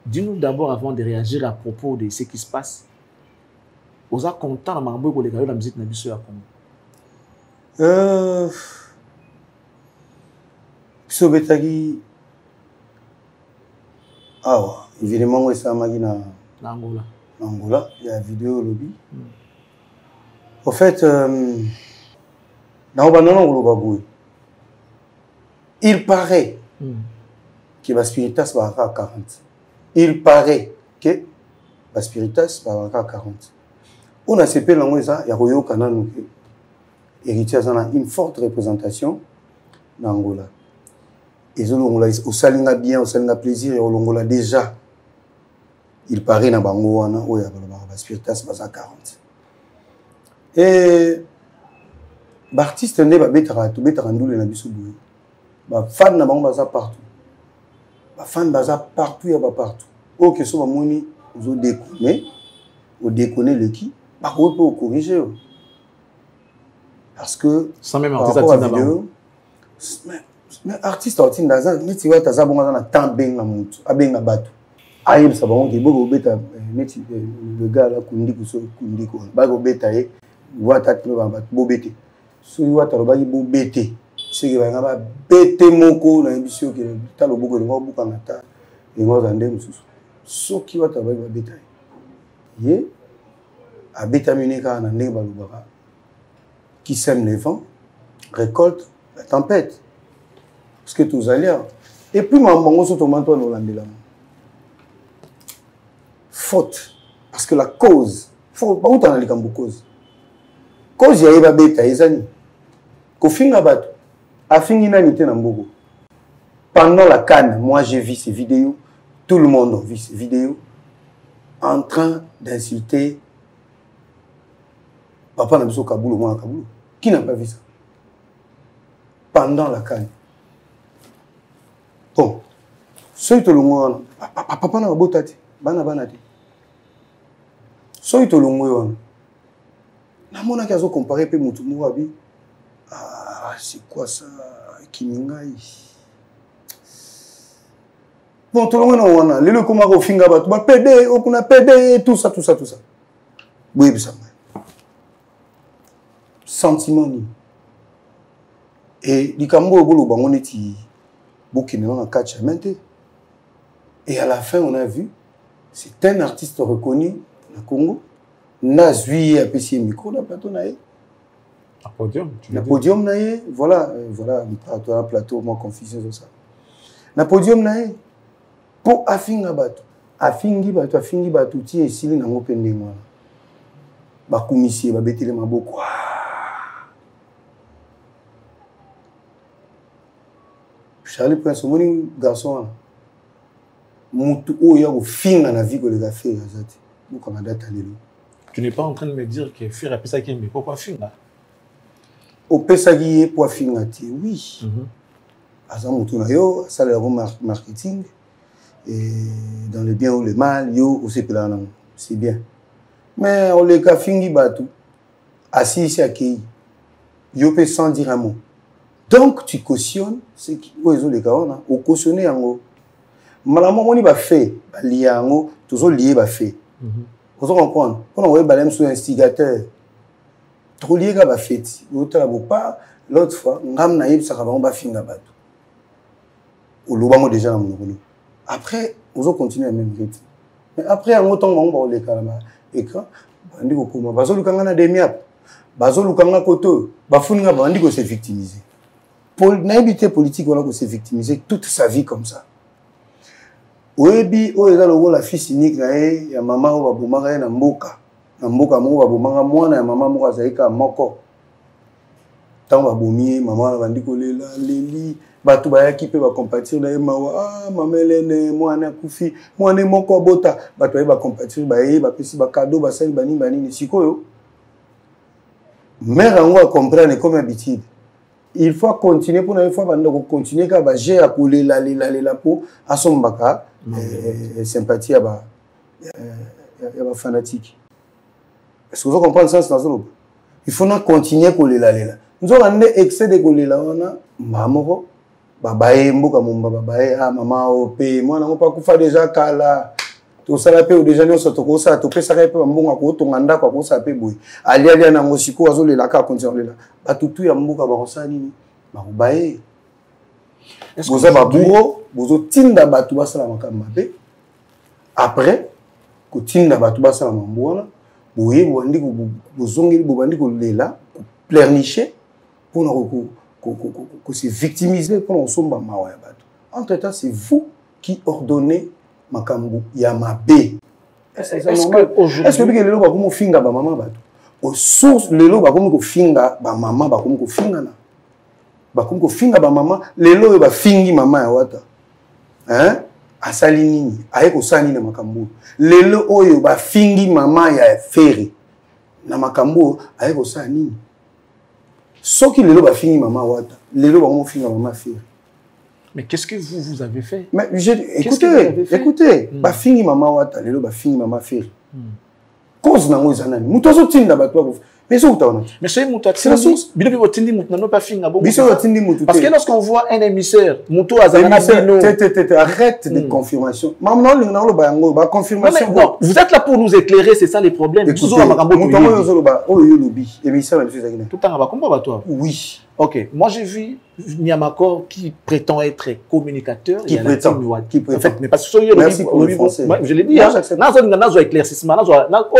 Dis-nous d'abord, avant de réagir à propos de ce qui se passe, vous êtes content de la musique de la Congo? Sobetagi. Ah, évidemment, ça m'a dit dans Angola, il y a une vidéo au lobby. En fait, dans le il paraît que la Spiritas va à 40. Il paraît que la Spiritas va à 40. On a CP il y a Royo Kanan héritier a une forte représentation dans Angola. Et au Salinga bien, au Salinga plaisir, et au Longola déjà. Il paraît dans Bangoana où il y a la Spiritas va à 40. Et l'artiste n'est pas bétarandou le Nabissoubou. Les fans sont partout. Les fans sont partout, il y a partout. Ok, si vous déconnez l'équipe, vous pouvez corriger. Parce que, sans même artiste à vidéo, mais artiste à vidéo, mais tu vois, tu as un temps bien à monter, à bien à battre. Aïe, ça va, le gars là, Kundi, voit ta bobété. Si vous avez un bobété, c'est que vous avez bêté moko na émission que tu beaucoup de gens beaucoup en attente et moi j'en ai mususu. Ce qui va travailler va bêter. Yé, à bêtaminer quand on a né balubara qui sème les vents, récolte la tempête. Parce que tous allez. Et puis maman sur ton manteau nous l'ambila. Faute parce que la cause, faut pas où t'en as les cause. Cause y a eu bêta ezani. Kofinga bato. Pendant la canne, moi j'ai vu ces vidéos, tout le monde a vu ces vidéos, en train d'insulter Papa Nabiso Kaboulou, moi Kaboulou. Qui n'a pas vu ça? Pendant la canne. Bon, ceux qui ont Papa n'a pas boté, Bana Banati. Ceux qui ont na mona qui comparé pe mutu muabi. Ah, c'est quoi ça? Kimingai. Bon, tout le monde a dit, comment on fait un PD, on a PD, tout ça. Oui, ça. Sentiment. Et du Cambo, on est en catch. Et à la fin, on a vu, c'est un artiste reconnu au Congo. Nazui a payé micro, la plateau. Podium, le podium, voilà, un plateau, moi, confusion sur ça. Le podium, pour affinga bato, affingi bato, ti et sili na ngope ndengwa. Ba kumisi, ba betele maboko. Charlie Prince, mon garçon, mutu oya ko finga na vie ko les affaires azati. Bo comme date alelo. Tu n'es pas en train de me dire que faire appel ça qui mais pourquoi finga? Au Pesagui pour Fingati, oui. Azamutunayo, ça le marketing. Et dans le bien ou le mal, yo aussi pelanam. c'est bien. Mais on les a fingi batou, assis ici à Kei, yopé sans dire un mot. Donc tu cautionnes ce qui est les gars, ou cautionner en haut. Malamon, on y va faire, lié en haut, toujours lié va faire. Vous comprenez? On va balem sous instigateur. Trop lié va faire. L'autre fois, on a naïf ça va finga batou. Ou l'obamo déjà dans mon après, on va continuer à même rythme. Mais après, en autant on va les calmer. Écran, bandi ko kuma bazo lukanga na demiap bazo lukanga koto bafuninga bandi ko se victimiser pour naibité politique on a ko se victimiser toute sa vie comme ça oyebi o eza logo la fille unique na ya mama o babomaka na mboka moko babomaka mwana ya mama moko azaika moko tant babomi mama na bandi ko lela leli batu bayaki pe ba compatir na mawa mama Hélène mwana kufi mwana moko bota batu ba compatir ba pesi ba cadeau ba sel bani sikoyo mère on va comprendre comme habitude il faut continuer pour une fois banda ko continuer ka ba gérer pour la po asombaka sympathie ya ba fanatique est-ce que vous comprenez ça dans ce il faut continuer ko lela nous avons excès de ko lela wana mamoko babaye mboka mumba babaye mama ope mwana ngopa kufa déjà kala to sala pe déjà nyonso to ko sa to pesa ka pe mbonga ko to nganda ko sa pe boy ali na ngosiko azolela ka continuer lela batutu ya mboka ba kosala nini babaye boza baburo bozo tinda batu basala makamba be après ko tinda batu basala mambona boye bandi ko bozongeli bandi ko lela pleurnicher pour que c'est victimisé pour l'ensemble. Entre-temps, c'est vous qui ordonnez Makambu Yamabe. Est-ce que les gens vont finga ba maman bato? Au source les gens vont finga ba maman ba comme finga na. Ba comme finga ba maman, les gens va fingi maman ya wata. Hein? Asali nini? Aye ko sani na Makambu. Les gens oyo ba fingi maman ya feri. Na Makambu aye ko sani nini? Sauf qu'il est là, fini maman wata. Les lots vont finir maman faire. Mais qu'est-ce que vous avez fait? Mais écoutez, bah fini maman wata, les lots va finir maman faire. Cause n'a pas de mutozo tinda batwa. Mais c'est où t'as mais c'est la source. Bilo tindi mutna pas finir bon. Parce que lorsqu'on voit un émissaire, muto azana bino. Arrête de confirmation. Maman non lo ba confirmation. Non, vous êtes là pour nous éclairer, c'est ça les problèmes. Toujours à Makambo. Muto zo ba o yo lobby. Émissaire monsieur Zakina. Tout temps va combat toi. Oui. OK, moi j'ai vu Niamakor qui prétend être communicateur qui prétend en fait mais parce que merci pour le français. Je l'ai dit nazo éclaircissement nazo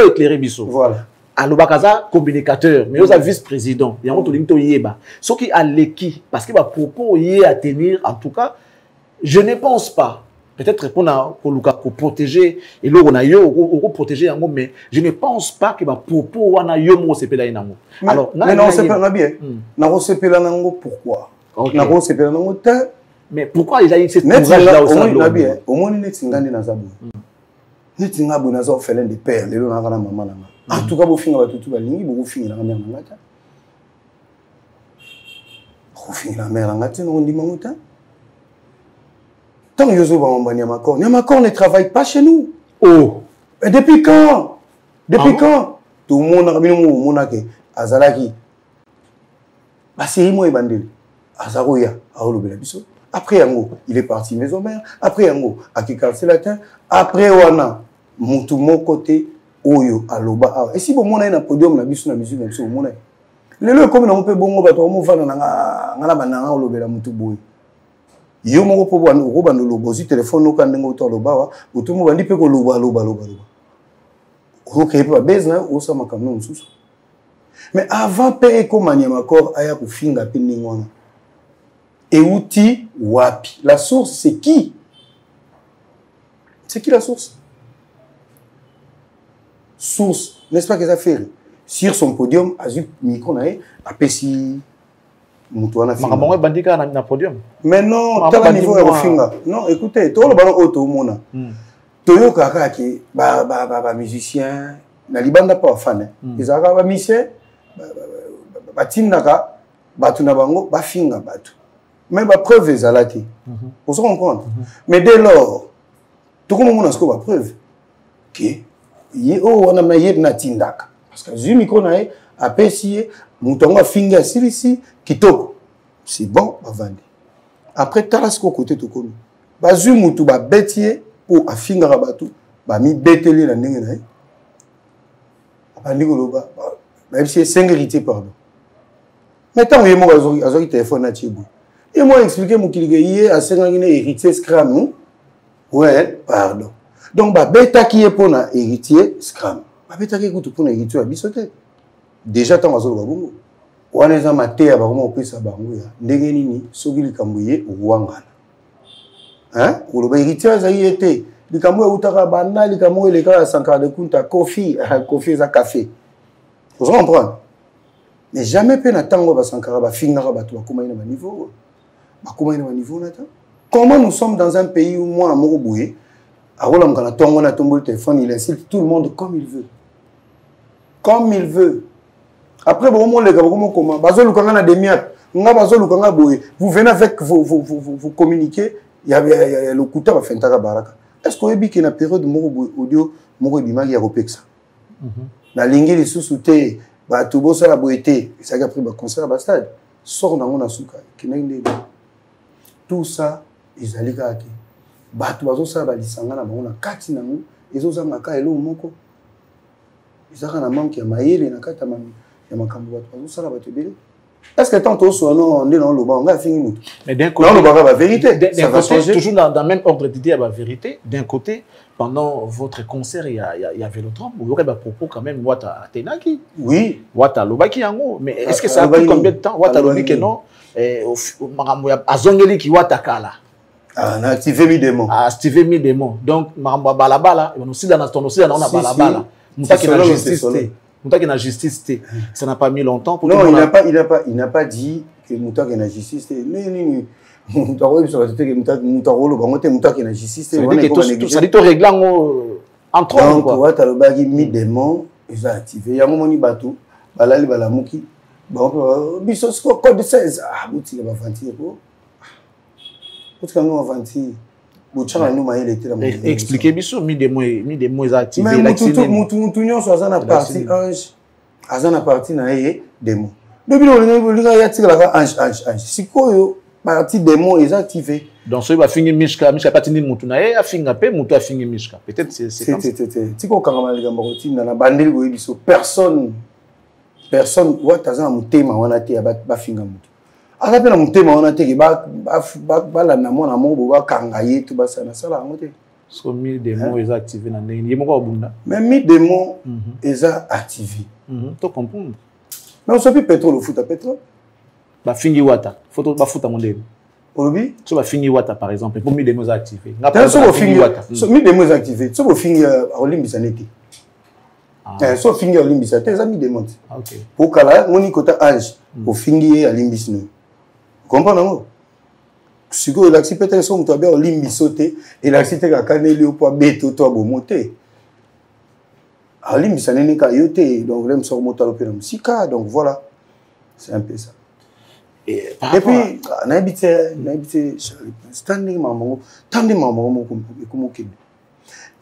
éclairer biso. Voilà. Alobakaza communicateur mais aux vice-président il y a un limito yeba ce qui a l'équi parce que va propos y à tenir en tout cas je ne pense pas peut-être pour protéger et là on a yo on protéger en mais je ne pense pas que va propos on a yo mo sepela inango alors non c'est pas bien na ko sepela nango pourquoi na ko sepela nango ta mais pourquoi il a eu cette courage là au sein na bien au moins ni tingandi na zabu ni tingabu na zo felen de père lelo na kana mama na en tout cas, vous finissez à tout balingi, vous finissez la mer en gâteau. Vous finissez la mer en gâteau, on dit Mamouta. Tant que Yozo va en Niamakor, Niamakor ne travaille pas chez nous. Oh! Et depuis quand? Depuis quand? Tout le monde a mis le mot Azalaki. Basiri Moé Bandeli. Azarouya, Aolo Belabiso. Après Yango, il est parti maison mère. Après Yango, Akikal Selatin. Après Wana, Moutou mon côté. Oyo aloba et si bon mona na podium na biso na musique na biso mona lelo comme na mpe bongo bato mo vana na ngala bananga olobela mutu boy yo moko po bano ko bano lobozi téléphone okandengo to lobawa mutu mo bandi pe ko loba OK pe bezna o sama kamno mususu mais avant pe ko Niamakor aya ko finga pe ningwana et outil wapi la source c'est qui la source? Source, n'est-ce pas que ça fait sur son podium, Azul micro a pessi Moutouana. Bandika na podium. Mais non, tu as niveau de finga. Non, écoutez, tout le ballon auto mona. Toyo kaka qui ba musicien, na libanda pas fan. Ils ont ba musicien, ba tindaka, ba tuna bango, ba finga batu. Mais ba preuve ezalati. Vous se comprendre. Mais dès lors, tout le monde a ce que ba preuve. Qui on a na tindaka parce que azwi micro na ye apesi ye moto yango afingi asilisi kitoko c'est bon bavandi après tala siko côté tokomi bazwi motu babeti ye po afingaka bato bamibeteli na ndenge na ye abandi koloba bayebisi ye 5 héritier pardon mais ntango ye moko azwaki telefone na tie boye ye moko explike mokili ke ye asengaki na héritier scram ouais pardon donc babetaki ye mpo na héritier scram babetaki kutu mpo na héritier ya biso te déjà ntango azoloba bongo wana eza mateya bakoma kopesa bango ya ndenge nini soki likambo ye owangana koloba héritier azali ye te likambo eutaka banda likambo elekaka ya Sankara de Kunta kofi eza café vous comprendre mais jamais mpe na ntango basankara bafingaka bato bakomai na baniveau na ta comment nous sommes dans un pays où mwana moko boye akolamuka na ntongo na tomboli téléphone il insulte tout le monde comme il veut après bokomoleka bokomokoma bazolukanga na demiat nga bazolukanga boye vous venez avec vous communiquer ya lokuta bafentaka baraka est-ce que oyebi ke na période moko boye audio moko ebimaki ya kopekisa nalingi lisusu te bato bosala boye te ezalaki après baconcert ya bastade sort nango na suka kendaki ndenge tout ça ezali kaka te bato bazosala balisanga na bango na kati nango ezozangaka eloko moko ezalaka na manke ya mayele na kati ya makambo bato bazosala bato ebele est-ce que tant tosoa no nde na oloba nga afingi moto mais d'un côté olobaka bavérité ça va changer toujours dans le même ordre d'idée à la vérité d'un côté pendant votre concert il y avait le trompe vous aurez des propos quand même Wata Tenaki oui Wata Lobaki yango mais est-ce que ça a pris combien de temps Wata Lobi que non makambo ya azongeli ki Wata kala na activé mi démon activé mi démon donc makambo balabala on aussi dans na balabala mutaki na justice te mutaki na justice te ça n'a pas mis longtemps pour non il n'a pas dit que mutaki na justice te ni mutako biso te que mutako lo bango te mutaki na justice te ça dit to réglant entre donc Wata Lobaki mi démon ils ont activé yango moni bato balali balamuki biso code 16 bouti ba vantir ko bouti nous avanti bouchana nous maïle te la expliquer biso mi démon est activé mais mutu nyonso azana partie ange azana partie na ye démon depuis le linga ya tikala ange sikoyo partie démon est activé donc so ba fingi mishka patini mutu na ye afinga pe mutu afingi mishka peut-être c'est comme ça tiko kangama likambo kotina na bandeli ko biso personne Wata za mutema wana te bafinga mutu aza na mutema wana te ba na mona mo ba kanga ye to basana sala ngo te so mi démon est activé na ndeni yemo ko bunda mais mi démon est activé to comprendre mais on s'appelle pétrole futa pétrole ba fingi Wata photo ba futa mondeni olobi so ba fingi Wata par exemple pour mi démon est activé ngapa so fingi Wata so mi démon est activé so fingi olimbisa neti so fingi olimbisa te ezami démon OK pour kala moni kota ange au fingi alimbis no comprendre ngo siko l'axi peut-être so muto bien olimbiso te et l'axi te ka kaneli po beto to bomote alimbisa neni ka yote donc lem so moto alopena musika donc voilà c'est un peu ça et puis na habite standing mamango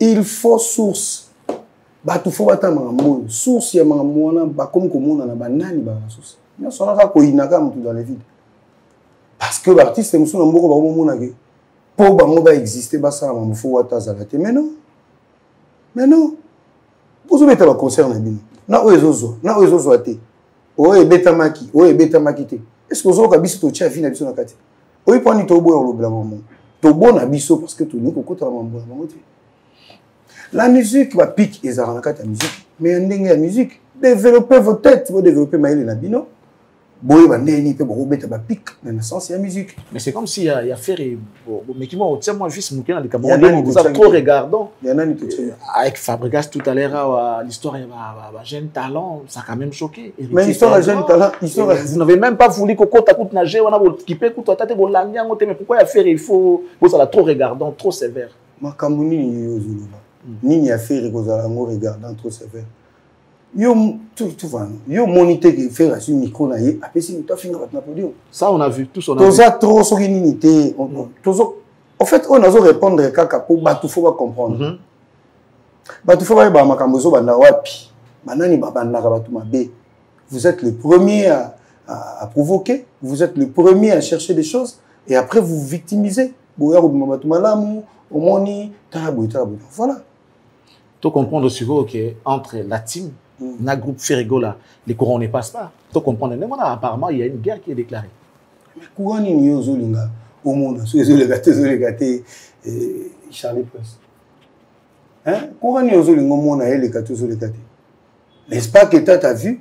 il faut source bato fo batama mo source ya mamango wana bakomi komona na banani ba source na sona ka koinaka mutu dans les vides parce que l'artiste musu na mboko ba mona ke po bango ba exister ba sala mamu fo Wata zalate mais non vous mettez le concert na bino na oezozo te oye betamaki te est-ce que ozo ka biso to tia fina biso na kati oyi poni to boyo lo bla mamu to bona biso parce que to ni ko kota mamu te la musique va pique et ça rentre la musique mais ndenge la musique développez vos têtes vous développez maïle na bino boye ba ndeni pe boko beta ba pique na sens la musique mais c'est comme si il y a faire mais qui moi tiens moi juste mon dans les Camerounais vous êtes trop regardant il y en a ni tout avec Fabregas tout à l'heure l'histoire va jeune talent ça a quand même choqué mais l'histoire jeune talent vous n'avez même pas voulu que kota coûte nager on a équipé coûte tata bo langia ngote mais pourquoi il y a faire il faut ça la trop regardant trop sévère makamuni yozuluba nini ya faire kozala ngo regardant trop sévère yo tout va yo moniter que faire sur micro na ye apesi to finga na podium ça on a vu tous on a vu ça trop so unité en fait on a répondre kaka pour batu faut pas comprendre Bato faut ba makambozo banda wapi. Banani babanda ka batu mabe. Vous êtes le premier à provoquer, vous êtes le premier à chercher des choses et après vous vous victimisez. Boya ko bima batu malamu, omoni tabu. Voilà. Tu comprends aussi que entre la team, le groupe Ferrigola, les courants ne passent pas. Tu comprends apparemment il y a une guerre qui est déclarée. Mais courant ni yozolinga au monde, so les gâtés Charlie Press. Hein? Courant ni yozolinga au monde les gâtés. N'est-ce pas que tu as vu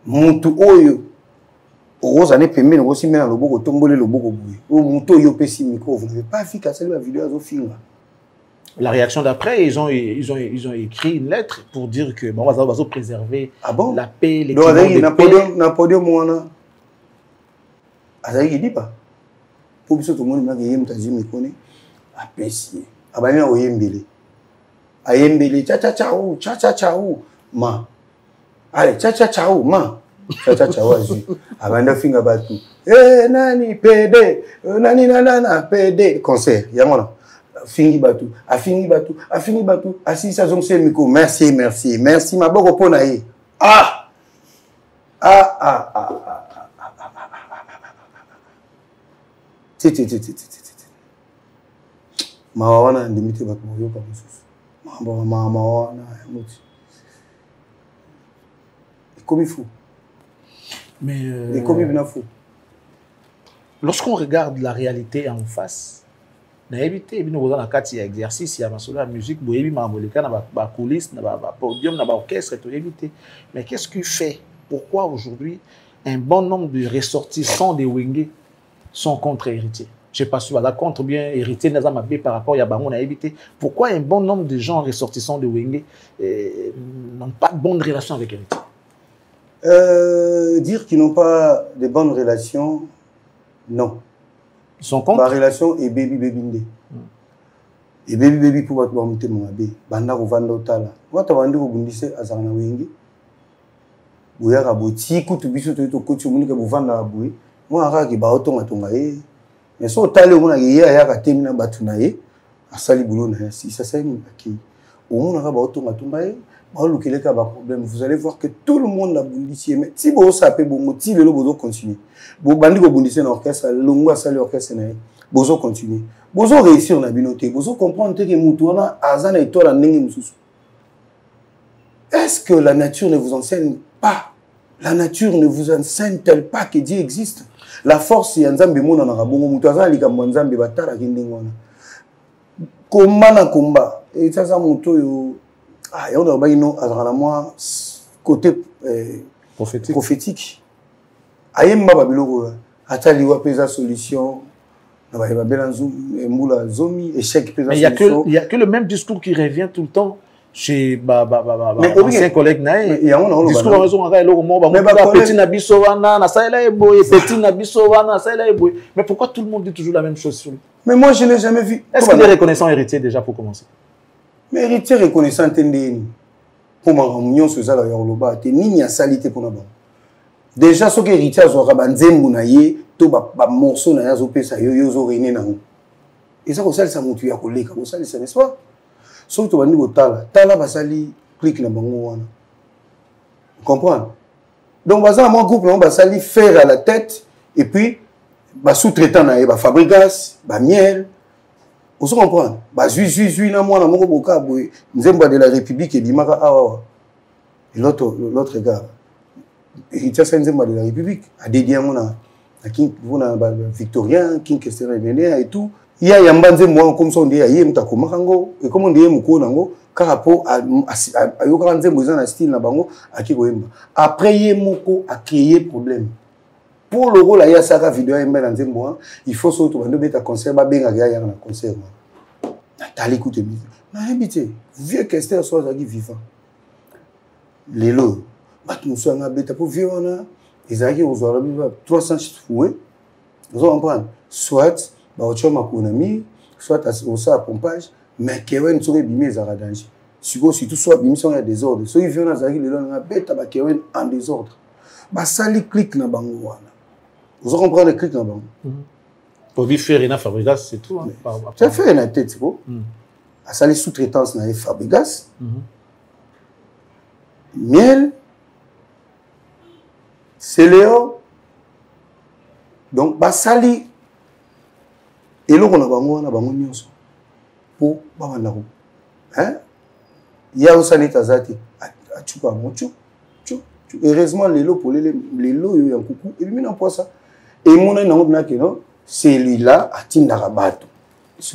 Moutou Oyo, aux années payées, aussi bien le bogo tombé le bogo boué. Ou Moutou Yo Pessi micro, vous n'avez pas vu qu'à la vidéo à film. La réaction d'après, ils ont écrit une lettre pour dire que bon, on va préserver la paix, les Napoléon Moana. Azaï dit pas. Pour que tout le monde m'ait dit me connaît. Apprécié. Abani a oyembele. Ayembele cha ma. Allez, ciao, ma. Ciao, azu. Abanda finga batu. Nani PD, nani nanana PD concert. Yamona. Fingi batu, assis ça zong c'est miko. Merci, ma boko pona ye. Mawana ndimite batu yoka mususu. Mawana muti. Comme il faut. Mais et comme il faut. Lorsqu'on regarde la réalité en face, na éviter bino dans la carte exercice, il y a la musique, boyebi mamboleka na ba coulisses, na ba podium, na ba orchestre, tout éviter. Mais qu'est-ce qui fait? Pourquoi aujourd'hui un bon nombre de ressortissants de Wenge sont contre héritiers? Je sais pas si voilà contre bien héritier n'a pas par rapport à Bango na éviter. Pourquoi un bon nombre de gens ressortissants de Wenge n'ont pas de bonnes relations avec héritiers? Dire qu'ils n'ont pas de bonnes relations, non. Ils sont contre. Ma relation est baby. Et baby pour votre monter mon abbé. Banda rovanda otala. Moi t'as vendu au bundissé à Zana Wengi. Bouya raboti, kutu biso to kotu munika buvanda aboué. Moi ara ki ba otonga tonga ye. Mais so otale mona ye ya ka temina batuna ye. Asali boulot na si ça c'est une qui. Au mona ka ba otonga tonga ye. Vous allez voir que tout le monde a bundissé. Mais si vous savez, vous continuer. Vous bandez vous bundissez dans l'orchestre, l'ongwa sali orchestre, vous continuer. Vous réussir dans la binoté. Vous comprendre que Moutouana, Azana et toi, la nengue est-ce que la nature ne vous enseigne pas? La nature ne vous enseigne-t-elle pas que Dieu existe? La force, il y a un zambi mona na rabongo Moutouana, il y a un zambi batara kindingona. Komana komba. Et ça, ça Moutou. Il y a un côté prophétique. Il y a une solution. Mais il n'y a que le même discours qui revient tout le temps chez anciens collègues. Mais pourquoi tout le monde dit toujours la même chose sur lui? Mais moi, je ne l'ai jamais vu. Est-ce qu'il est reconnaissant héritier déjà pour commencer? Mais héritier reconnaissant, pour ma réunion sur ça, il y a salité pour nous. Déjà, ce que héritier a un morceau na yazo pesa yozo rené na. Et ça ça ça mutu ya koleka ko ça n'est-ce pas? Sauf que bandi botala, tala basali clique na bango wana. Comprendre? Donc baza mon groupe on basali faire à la tête et puis ba sous-traitant na ba fabrigas, ba miel. Vous comprenez? Ba zui na mwana moko boka boy, nzemba de la République et bimaka awa. Et l'autre gars, héritier c'est nzemba de la République a dédié mona King Victorien, King Kester et tout. Il y a un moi comme ça on dit il y a un komakango et comme on dit muko nango par rapport à yokanze moza style na bango akikoyemba. Après il y a muko a créé problème. Pour le rôle il y a ça vidéo yemba na nzembo il faut surtout bando beta concert ba benga ya na concert. Nathalie écoute musique. Na habité vieux Kester soit qui vivant. Lelo batu musanga beta pour vieux on ils arrivent aux Arabes 300 fouets. Vous comprenez? Soit soit au ça pompage, mais Kevin serait bimé à danger. Surtout soit bimé sur un désordre. Soit ils viennent à Zaghi le long bête à Kevin en désordre. Bah ça les clique na bango. Vous comprenez le clic na bango? Pour lui faire une fabrication c'est tout. Ça fait une tête quoi. ça les sous-traitance na Fabregas. Miel, Céléo. Donc, basali. Et là, on a bango nyonso. Pour babandako. Hein? Il y a aussi les tazati. Achuka mochu. Heureusement, les lots pour les lots, il y a un coucou. Et puis, on ça. Et mon nom, c'est lui-là, à Tindarabato. Est-ce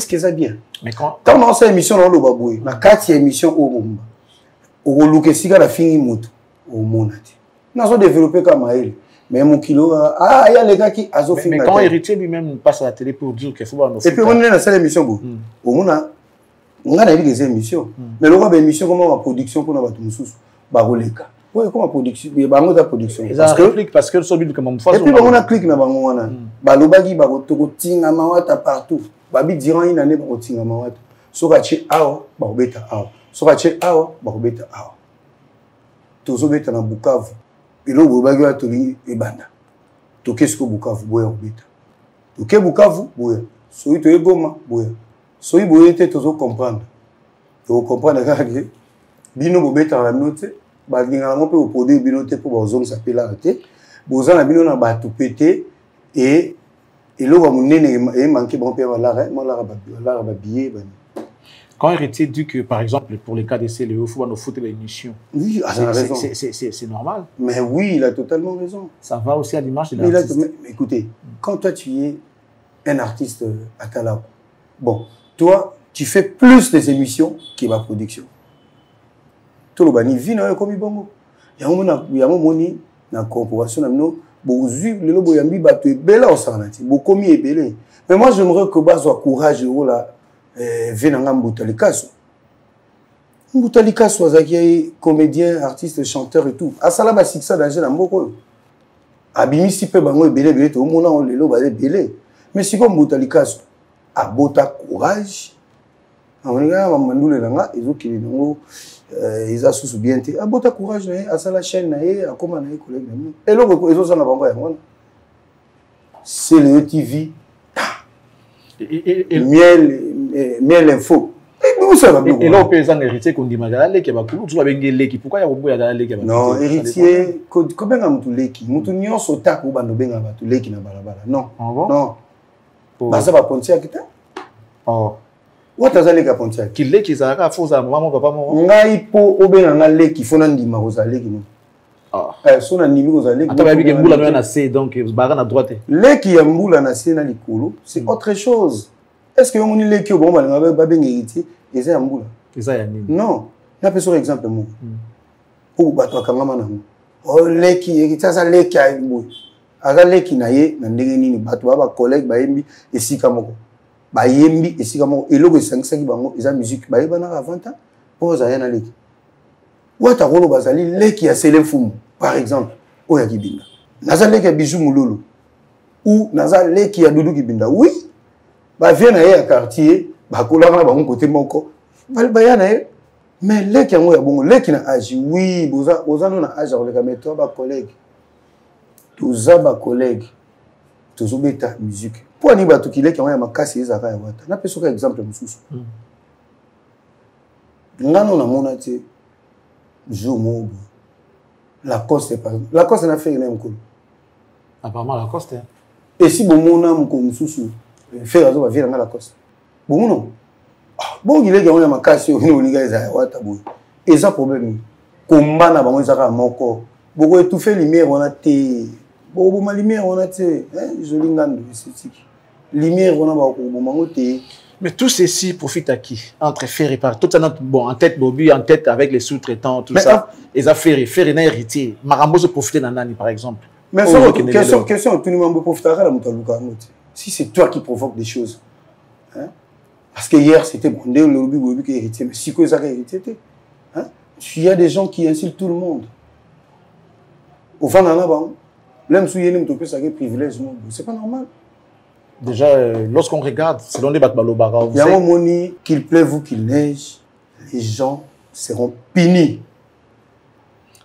que ça bien? Mais quand on a cette émission, on a la 4e émission au monde. On a la fin moto au monde. On a développé comme elle. Mais mon kilo, il y a les gars qui ont fait. Mais quand Héritier lui-même passe à la télé pour dire qu'il faut voir nos. Et puis on est dans cette émission. Au monde, on a des émissions. Mais le roi de l'émission, comment la production pour nous battre nous baroleka. Oui, comment production? Il y a des production. Parce que le solide comme on fait. Et puis on a cliqué dans bango. Balobagi baroto tinga mawata partout. Babi durant une année baroto tinga mawata. Sokache awa barobeta awa. Sokache awa barobeta awa. Tozo beta na Bukavu. Ilo bolobagi wa toli ebanda. Toke siko Bukavu boya obeta. Toke Bukavu boya. Soyi to egoma boya. Soyi boya te tozo comprendre. To comprendre que bino bobeta na note. Balinga ngo pe au produit bino te pour bazong s'appelle arrêter. Bozana bino na batu pété. Et là, on a manqué bon père quand Héritier dit que, par exemple, pour les cas de CLE, il faut nous foutre l'émission. Oui, c'est normal. Mais oui, il a totalement raison. Ça va aussi à l'image de l'artiste. Écoutez, quand toi tu es un artiste à Talao, bon, toi, tu fais plus des émissions que ma production. Tout le monde vit comme il bon. Il y a un moment où la corporation Bozu, le lobo yambi bato ebela osanati, bokomi ebele. Mais moi j'aimerais que bazo courage là venanga Mbutalikaso. Mbutalikaso azaki comédien, artiste, chanteur et tout. Asala ba siksa danger na mboko. Abimi si pe bango ebele to mona on lelo ba ebele. Mais si comme Mbutalikaso abota courage. Amonga mamandule langa ezokili ngo ils ont bien été. À bota courage, à la chaîne, à comment on est collègue. Et là, ils ont ça dans le c'est le TV. Miel info. Et là, on peut en héritier qu'on dit Magalé qui va couler, tu vas bien l'équipe. Pourquoi il y a beaucoup de qui va non, héritier, combien on a l'équipe? Nous tenons ce tac où on a l'équipe na balabala. Non. Non. Bah ça va poncer à qui? Oh. What is the point? Qui leki qui zaka foza maman papa maman. Ngai po obenga leki fona ndima kozaleki no. Ah. Sona ndimi kozaleki. Atababi ke mbula na C donc baga na droite. Leki ya mbula na C na likolo, c'est autre chose. Est-ce que on leki bon ba benga héritier eza ya mbula? Eza ya nini? Non. Na peso exemple mo. Pour bato akangama na mo. Oh leki héritier ça leki ya mbula. Aza leki na ye na ndenge nini bato ba collègue ba yembi esika moko. Ba yembi esika moko eloko esangisaki bango eza musique ba yebana avant temps pour za yana leki wata kolo bazali leki ya Sele Fumu par exemple oya kibinda naza leki ya Bijou Mululu ou naza leki ya Doudou Kibinda oui ba vient na ya quartier ba kolanga bango côté moko ba yana mais leki yango ya bongo leki na âge oui boza no na âge ya koleka mais toi ba collègue toza ba collègue tozobeta musique. Pour ni bato kileki ya makasi ezaka ya wata. Na peso ka exemple mususu. Ngano na mona te jour mo Lacoste par exemple. Lacoste na fait na mkolo. Apparemment Lacoste. Et si bon mona mko mususu faire azo ba vient na Lacoste. Bon non. Bon kileki ya makasi o ni ga ya wata bo. Eza problème. Komba na bango ezaka moko. Boko étouffer lumière on a te. Bon ma lumière on a te. Joli ngando esthétique. Lumière, on a mais tout ceci profite à qui? Entre faire et par tout ça, bon, en tête Bobby, en tête avec les sous-traitants, tout mais ça. Les affaires, faire et héritier. Marambo se profiter d'un nani, par exemple. Mais question, tout le monde profitera de la si c'est toi qui provoque des choses. Hein? Parce que hier, c'était bon, le lobby Bobby qui est héritier, mais si quoi ça héritier, hein? Il y a des gens qui insultent tout le monde. Au fond, l'homme souillé, privilège, c'est pas normal. Déjà, lorsqu'on regarde, selon les Batbalobara, il y a un moment qu'il pleuve ou qu'il neige, les gens seront punis.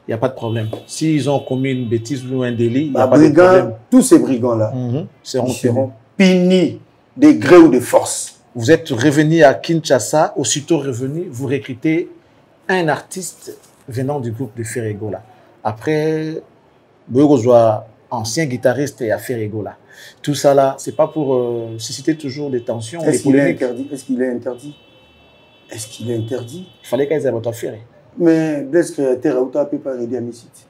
Il n'y a pas de problème. S'ils ont commis une bêtise ou un délit, il n'y a pas de problème. Tous ces brigands-là seront punis, de gré ou de force. Vous êtes revenu à Kinshasa, aussitôt revenu, vous recrutez un artiste venant du groupe de Ferregola. Après, vous êtes ancien guitariste et à Ferregola. Tout ça là, c'est pas pour susciter toujours des tensions. Est-ce qu'il est interdit? Est-ce qu'il est interdit? Est-ce qu'il est interdit? Il fallait qu'ils aient votre affaire. Mais Blaise créateur, vous n'avez pas aider à mes sites.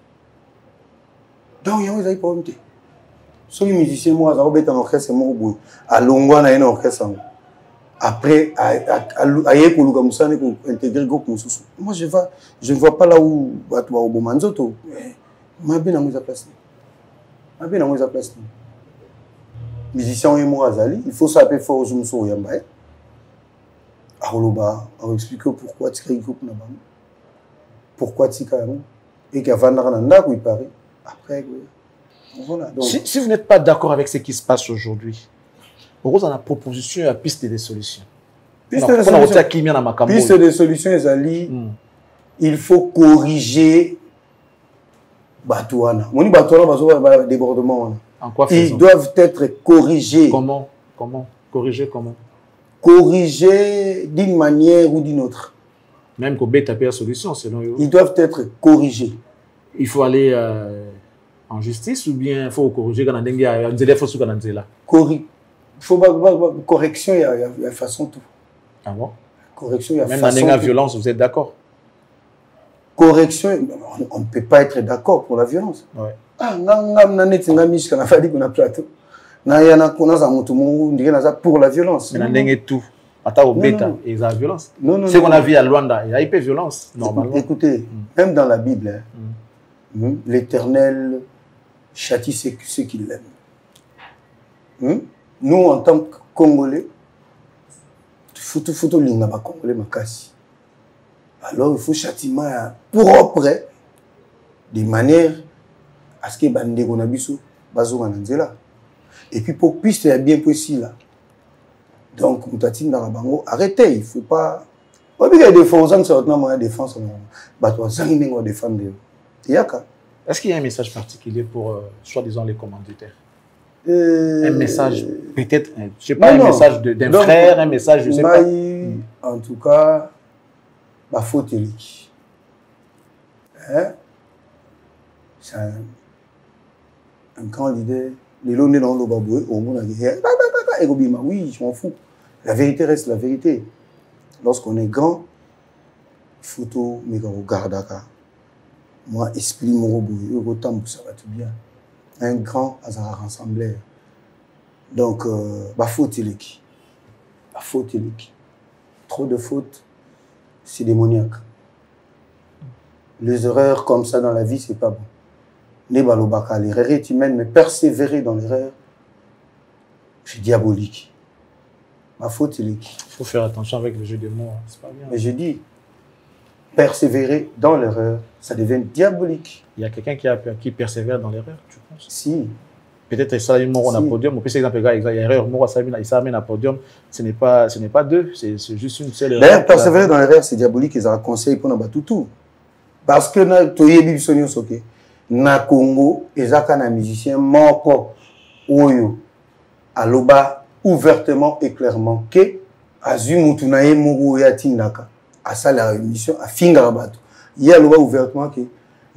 Donc, il y a un problème. Si les musiciens, moi, ils ont un orchestre, à Longwa, il y a un orchestre. Après, à intégrer le groupe. Moi, je ne vois pas là où tu vas au Bomanzoto. Je suis bien à place. Je suis bien à place. Musiciens, il faut s'appeler fort aux Zoumso Yambaye. Alors, on va expliquer pourquoi tu crées le groupe. Pourquoi tu crées le groupe. Et qu'il y a Vandaranda où il paraît. Après, voilà. Donc, si vous n'êtes pas d'accord avec ce qui se passe aujourd'hui, vous avez une proposition à piste des solutions. Piste de solutions, il faut corriger Batouana. Débordement. En quoi faisons? Ils doivent être corrigés. Comment? Corriger comment? Corriger d'une manière ou d'une autre. Même qu'on ait tapé la solution, selon eux. Ils doivent être corrigés. Il faut aller en justice ou bien il faut corriger quand on a correction, il y a façon tout. Ah bon? Correction, il y a même façon dans la violence, vous êtes d'accord? Correction, on ne peut pas être d'accord pour la violence. Ouais. Ah, pour la violence. Mais tout. Attends, bêta, ils ont la violence. Ce qu'on a vu à Luanda, il y a eu violence, normalement. Écoutez, même dans la Bible, l'Éternel châtie ceux qui l'aiment. Nous, en tant que Congolais, il faut Congolais makasi. Alors, il faut châtiment propre, de manière à ce que bande gonabiso bazo mananzela. Et puis pour piste il y a bien possible là. Donc mutatine dans la bango, arrêtez, il faut pas. On peut défendre ça sur notre défense bato zangi défendre. Est-ce qu'il y a un message particulier pour soi-disant les commanditaires? Un message, peut-être, je ne sais pas, un message d'un frère, un message, je ne sais pas. En tout cas, ma faute est c'est un grand leader. Les longs dans le baboué, au monde a dit oui, je m'en fous. La vérité reste la vérité. Lorsqu'on est grand, photo, mais quand on regarde, moi, esprit mon robot, ça va tout bien. Un grand hasard rassembleur. Donc, ma faute est qui? Ma faute est qui? Trop de fautes, c'est démoniaque. Les erreurs comme ça dans la vie, c'est pas bon. L'erreur est humaine, mais persévérer dans l'erreur, c'est diabolique. Ma faute est qui? Il faut faire attention avec le jeu de mots, c'est pas bien. Mais je dis, persévérer dans l'erreur, ça devient diabolique. Il y a quelqu'un qui persévère dans l'erreur, tu penses? Si. Peut-être ça, il mort au podium. Au plus, exemple, il y a erreur, mort il s'amène à podium. Ce n'est pas deux, c'est juste une seule erreur. D'ailleurs, persévérer dans l'erreur, c'est diabolique. Ils ont un conseil pour nous battre tout. Parce que na Congo, ils ont un musicien mort oyo aloba ouvertement et clairement que Azumutunaye Mourou Yatindaka à ça la émission à Fingarabato. Il y a aloba ouvertement que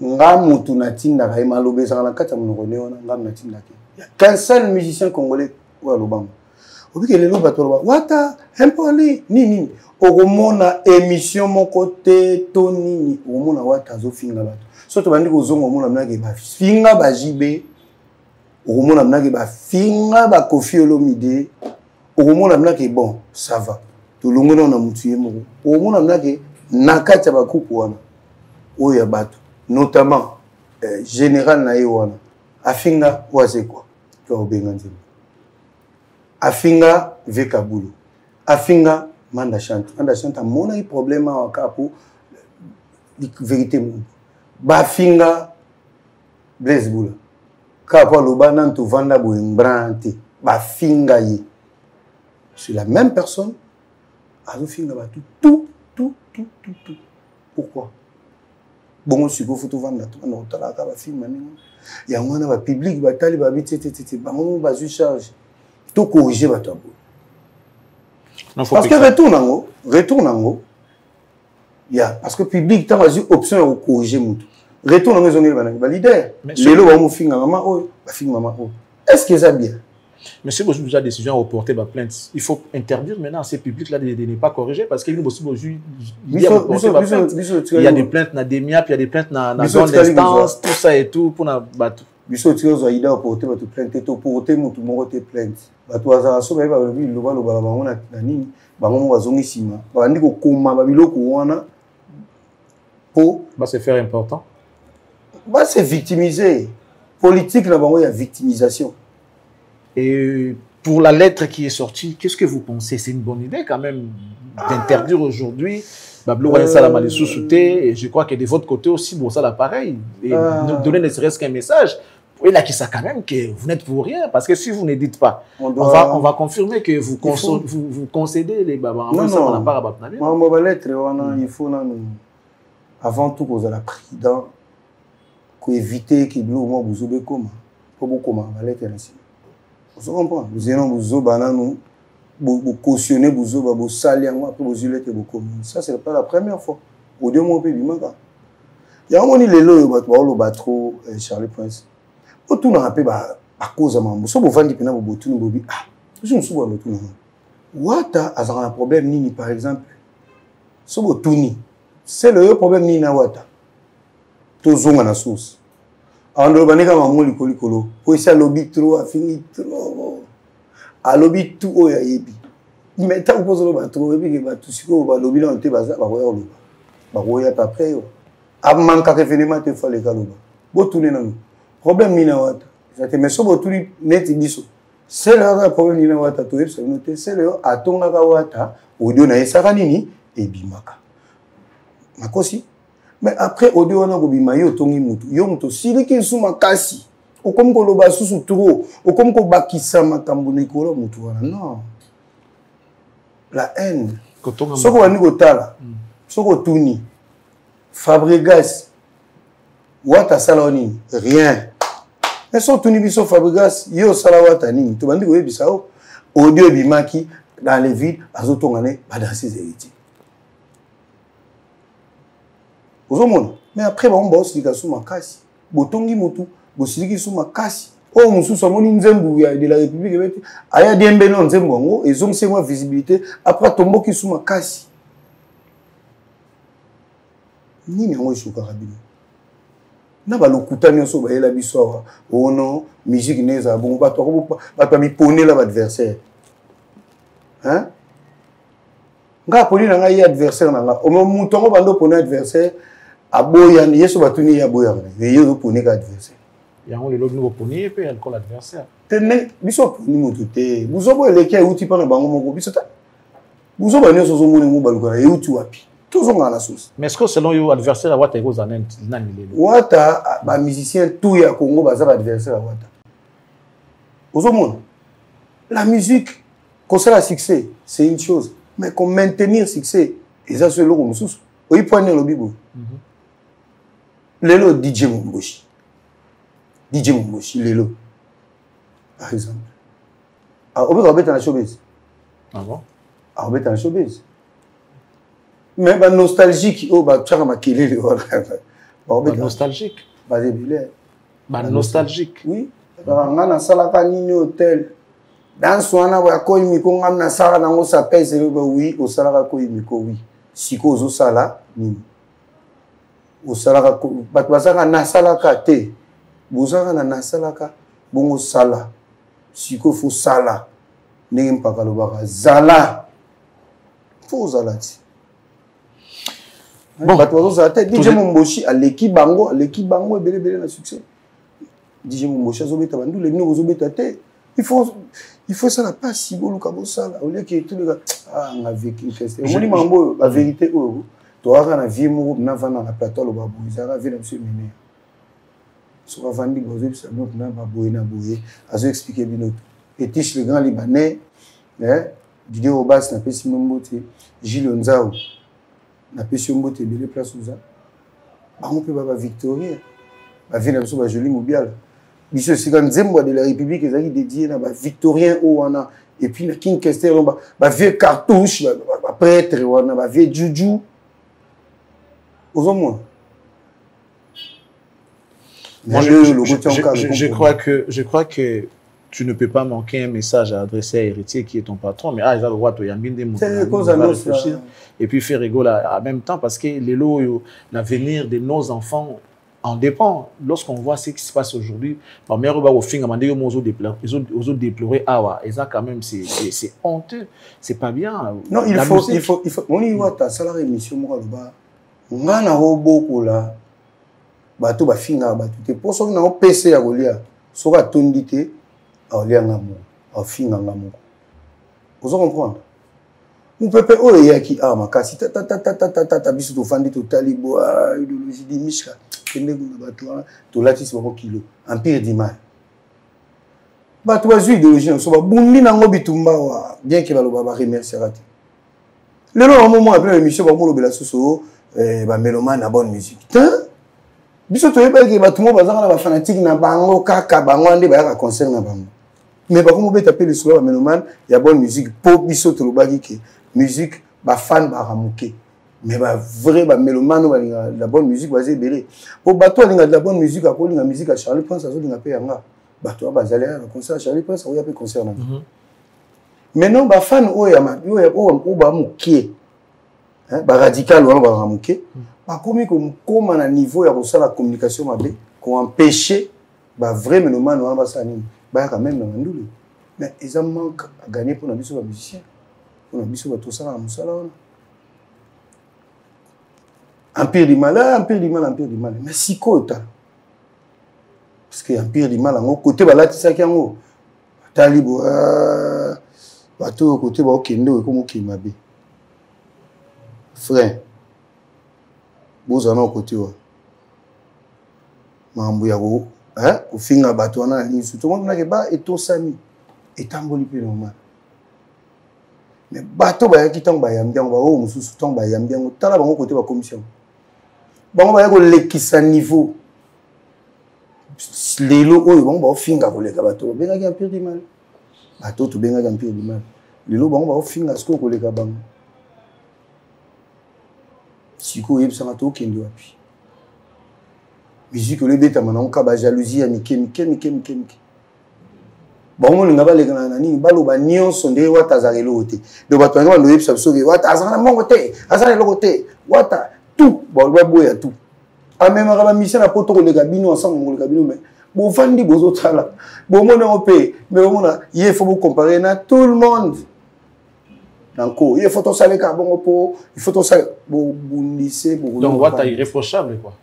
Ngamutunatindaka et Malobé Zanakata Mourone Ngamnatindaka. Il y a qu'un seul musicien congolais ou aloba. Obi que les loba toloba wata impoli nini okomona émission mon côté tonini okomona wata zo Fingarabato. Surtout bandi kozonga omona mnake ba finga ba jibe okomona mnake ba finga ba Koffi Olomide okomona mnake bon ça va to longona na mutuye moko okomona mnake nakati ba coupe wana oya bato notamment général na wana afinga waze quoi to obenga nzema afinga vekabulu afinga manda chante mona i problème wa kapo vérité mo bafinga Blaise Bula kapa loba nanto vanda boembrante bafinga ye c'est la même personne azo finga ba tout pourquoi bon siko photo vanda to na otala ka ba filma ningo ya mwana ba public batali ba bitete ba mo ba zu charge to corriger ba to. Parce que retourne en haut. Parce que le public a une option de corriger. Retourne en haut, il y a un leader. Est-ce que ça bien? Mais si vous avez la décision à reporter la plainte, il faut interdire maintenant à ces publics-là de ne pas corriger parce qu'il y a des plaintes dans des MIAP, il y a des plaintes dans la zone d'instance, tout ça et tout pour la battre. Il faut que vous ayez porter votre plainte, porter votre plainte. C'est faire important. C'est victimiser. Politique, il y a victimisation. Et pour la lettre qui est sortie, qu'est-ce que vous pensez? C'est une bonne idée quand même d'interdire aujourd'hui. Et je crois que de votre côté aussi, bon, ça l'appareil. Et nous donner ne serait-ce qu'un message. Et là, qui ça quand même que vous n'êtes pour rien. Parce que si vous ne dites pas, on va confirmer que vous concédez les babas. Non, il faut avant tout que vous ayez la président pour éviter que vous ayez comme la lettre ainsi. Vous comprenez? Vous avez vous cautionner, vous saler, après vous avez ça, ce n'est pas la première fois. Au deux mois, il y a un moment où il trop Charlie Prince. Au tout, on a à cause de moi. Si vous vendez pendant vous boutez, vous dites ah, je ne suis pas le tout. Wata a un problème ni par exemple. Si vous tournez, c'est le problème ni na Wata. Tout zonga na source. Alors, on a un likolo. Pour essayer lobby trop, a fini trop. A lobby tout au yaébi. Mais tant que vous avez trop, et puis que tout ce que vous avez lobby dans le thé, bah ouais, après, à manquer que finalement te faut les galoba. Vous tournez dans nous. Problème ni na Wata. Mais si vous tournez net biso. C'est le problème ni na Wata. Tout est noté. C'est le atonga Wata. Audio na esaranini et bimaka. Makosi. Mais après, au dehors, on a un tongi mutu. Yonto, si les gens sont makasi, ou comme qu'on loba sous trop, ou comme qu'on bakisa makambu kola mutu. Non. La haine. Ce qu'on a dit au tala, ce qu'on tourne, Fabregas, Wata saloni, rien. Mais si on tourne biso Fabregas, yo salawata ni. Tu vas dire que bisao, audio bimaki dans les villes, azotongane, pas dans ses héritiers. Mais après, on va aussi dire que makasi. Botongi mutu, bosiki sou makasi. Oh, musu samoni nzembu de la République. Aya diembe non nzembu ngo, ils ont c'est moi visibilité. Après tombo ki sou makasi. Ni ngo sou karabino. Na ba lokuta nyonso ba yela biso. Oh non, musique neza bon ba to ba mi poner la adversaire. Hein? Nga poni na ngai adversaire na nga. O mo mutongo bando poner adversaire. Aboyan, yeso batuni ya boyan. Yeyo poni ka adversaire. Il y a un lobby nouveau poni et puis encore l'adversaire. Tenez, biso poni mototé. Buzobo eleki ya uti pana bango moko biso ta. Buzobo ne sozo moni mo balukana e uti wapi. Toujours dans la sauce. Mais est-ce que selon yo adversaire Wata ego zanen nani lelo? Wata ba musicien tout ya Congo ba za adversaire Wata. Ozomona. La musique concerne le succès, c'est une chose, mais qu'on maintenir succès, et ça c'est le comme sous. Oui point le bibo. Lelo DJ Mumboshi. DJ Mumboshi lelo. Par exemple. Ah, on va mettre dans la showbiz. Ah bon? Ah, on va mettre dans la showbiz. Mais bah nostalgique, oh bah tu as remarqué les nostalgique. Bah c'est bah nostalgique. Oui. On a salaka nini hôtel. Dans swana wa koyi miko ngamna sala nango sa pèse le oui au salaka koyi miko oui. Siko zo sala nini. Au salaka bat basaka na salaka te. Bozaka na salaka bongo sala. Siko fo sala. Ndenge mpaka lobaka zala. Fo zala ti. Bon, DJ Mumboshi à l'équipe bango et belé na succès. DJ Mumboshi azobeta bandu les nous azobeta te. Il faut ça la pas si beau kabo ça au lieu que tout le gars ah on a vécu festival. On dit mambo la vérité oh toi na vie mo na vana na plateau lo babu ça va venir monsieur Méné. So va vendre gozo ça notre na babu na boye azo expliquer binoto. Et Tish le grand libanais Didier Obas na pesi Mbote Gilles Nzao na pesi Mbote belé place où ça. On peut pas victorieux. Va venir monsieur Jolie Mobial. Monsieur Sigan Zembo de la République, ils ont dédié à Victorien ou on a et puis na king kester ba vieux cartouche ba prêtre wana ba vieux juju ozomona. Je crois que tu ne peux pas manquer un message à adresser à Héritier qui est ton patron, mais il a le droit de réfléchir et puis faire rigoler en même temps parce que l'avenir de nos enfants en dépend. Lorsqu'on voit ce qui se passe aujourd'hui, ma mère va au fin, ils ont déploré, et ça quand même c'est honteux, c'est pas bien. Non, il faut, on y voit ta salarié émission, on a beaucoup là. Bato ba finga bato te poso na PC ya golia soka tondité alia ngamo a finga ngamo ozo comprendre mon pepe o yaki makasi ta biso to fandi to talibo idéologie di mishka kende kuna bato to latisi bako kilo empire du mal bato ba zu idéologie so ba bundi na ngobi tumba wa bien que baloba ba remercier rati lelo au moment après l'émission ba molo bela soso ba mélomane na bonne musique biso toyeba ke bato mo bazaka na ba fanatique na bango kaka bango ande ba ya concert na bango mais ba komo beta pe le solo ba mélomane ya bonne musique po biso to lobaki ke musique ba fan ba ramuke mais ba vrai ba mélomane ba la bonne musique ba zebele po bato alinga la bonne musique a kolinga musique a Charlie Prince azo linga pe yanga bato ba zali na concert Charlie Prince o ya pe concert na maintenant ba fan o ya ma o ba mukie ba radical o ba ramuke comme on a un niveau de la communication, qu'on empêche les vrais mélomanes quand même mais ils ont manqué à gagner pour les musiciens. Pour les tout ça, empire du mal, empire du mal, empire du mal. Mais si quoi parce que empire du mal, côté là, tu sais qu'il y a un talibo, bateau côté bah ok, nous comme ok mabé, frère. Vous en avez côté. Mambo au fin à bateau, on a une tout le monde n'a pas et tout sami et tamboli plus normal. Mais bateau qui tombe à Yambian, on va sous tombe à Yambian, tout là on côté la commission. Bon on va y aller qui sa niveau. Les locaux ils vont fin à voler bateau, bien qu'il y a pire du mal. Bateau tout bien qu'il y a pire du mal. Les locaux on va fin à ce qu'on voler kabang. Si vous avez besoin de tout, vous musique, le bête, on a jalousie, bon, on a les grands balo bagnon sont des watazare l'autre. De battre on le ça sauver watazare mon côté, azare le côté, wata tout, bon le boya tout. A même la mission la poto les gabino ensemble le gabino mais bon fandi bozo tala. Bon mon européen, mais on a il faut vous comparer na tout le monde. Donc, il faut tout ça, il faut tout ça. Donc, Wata est irréprochable, quoi.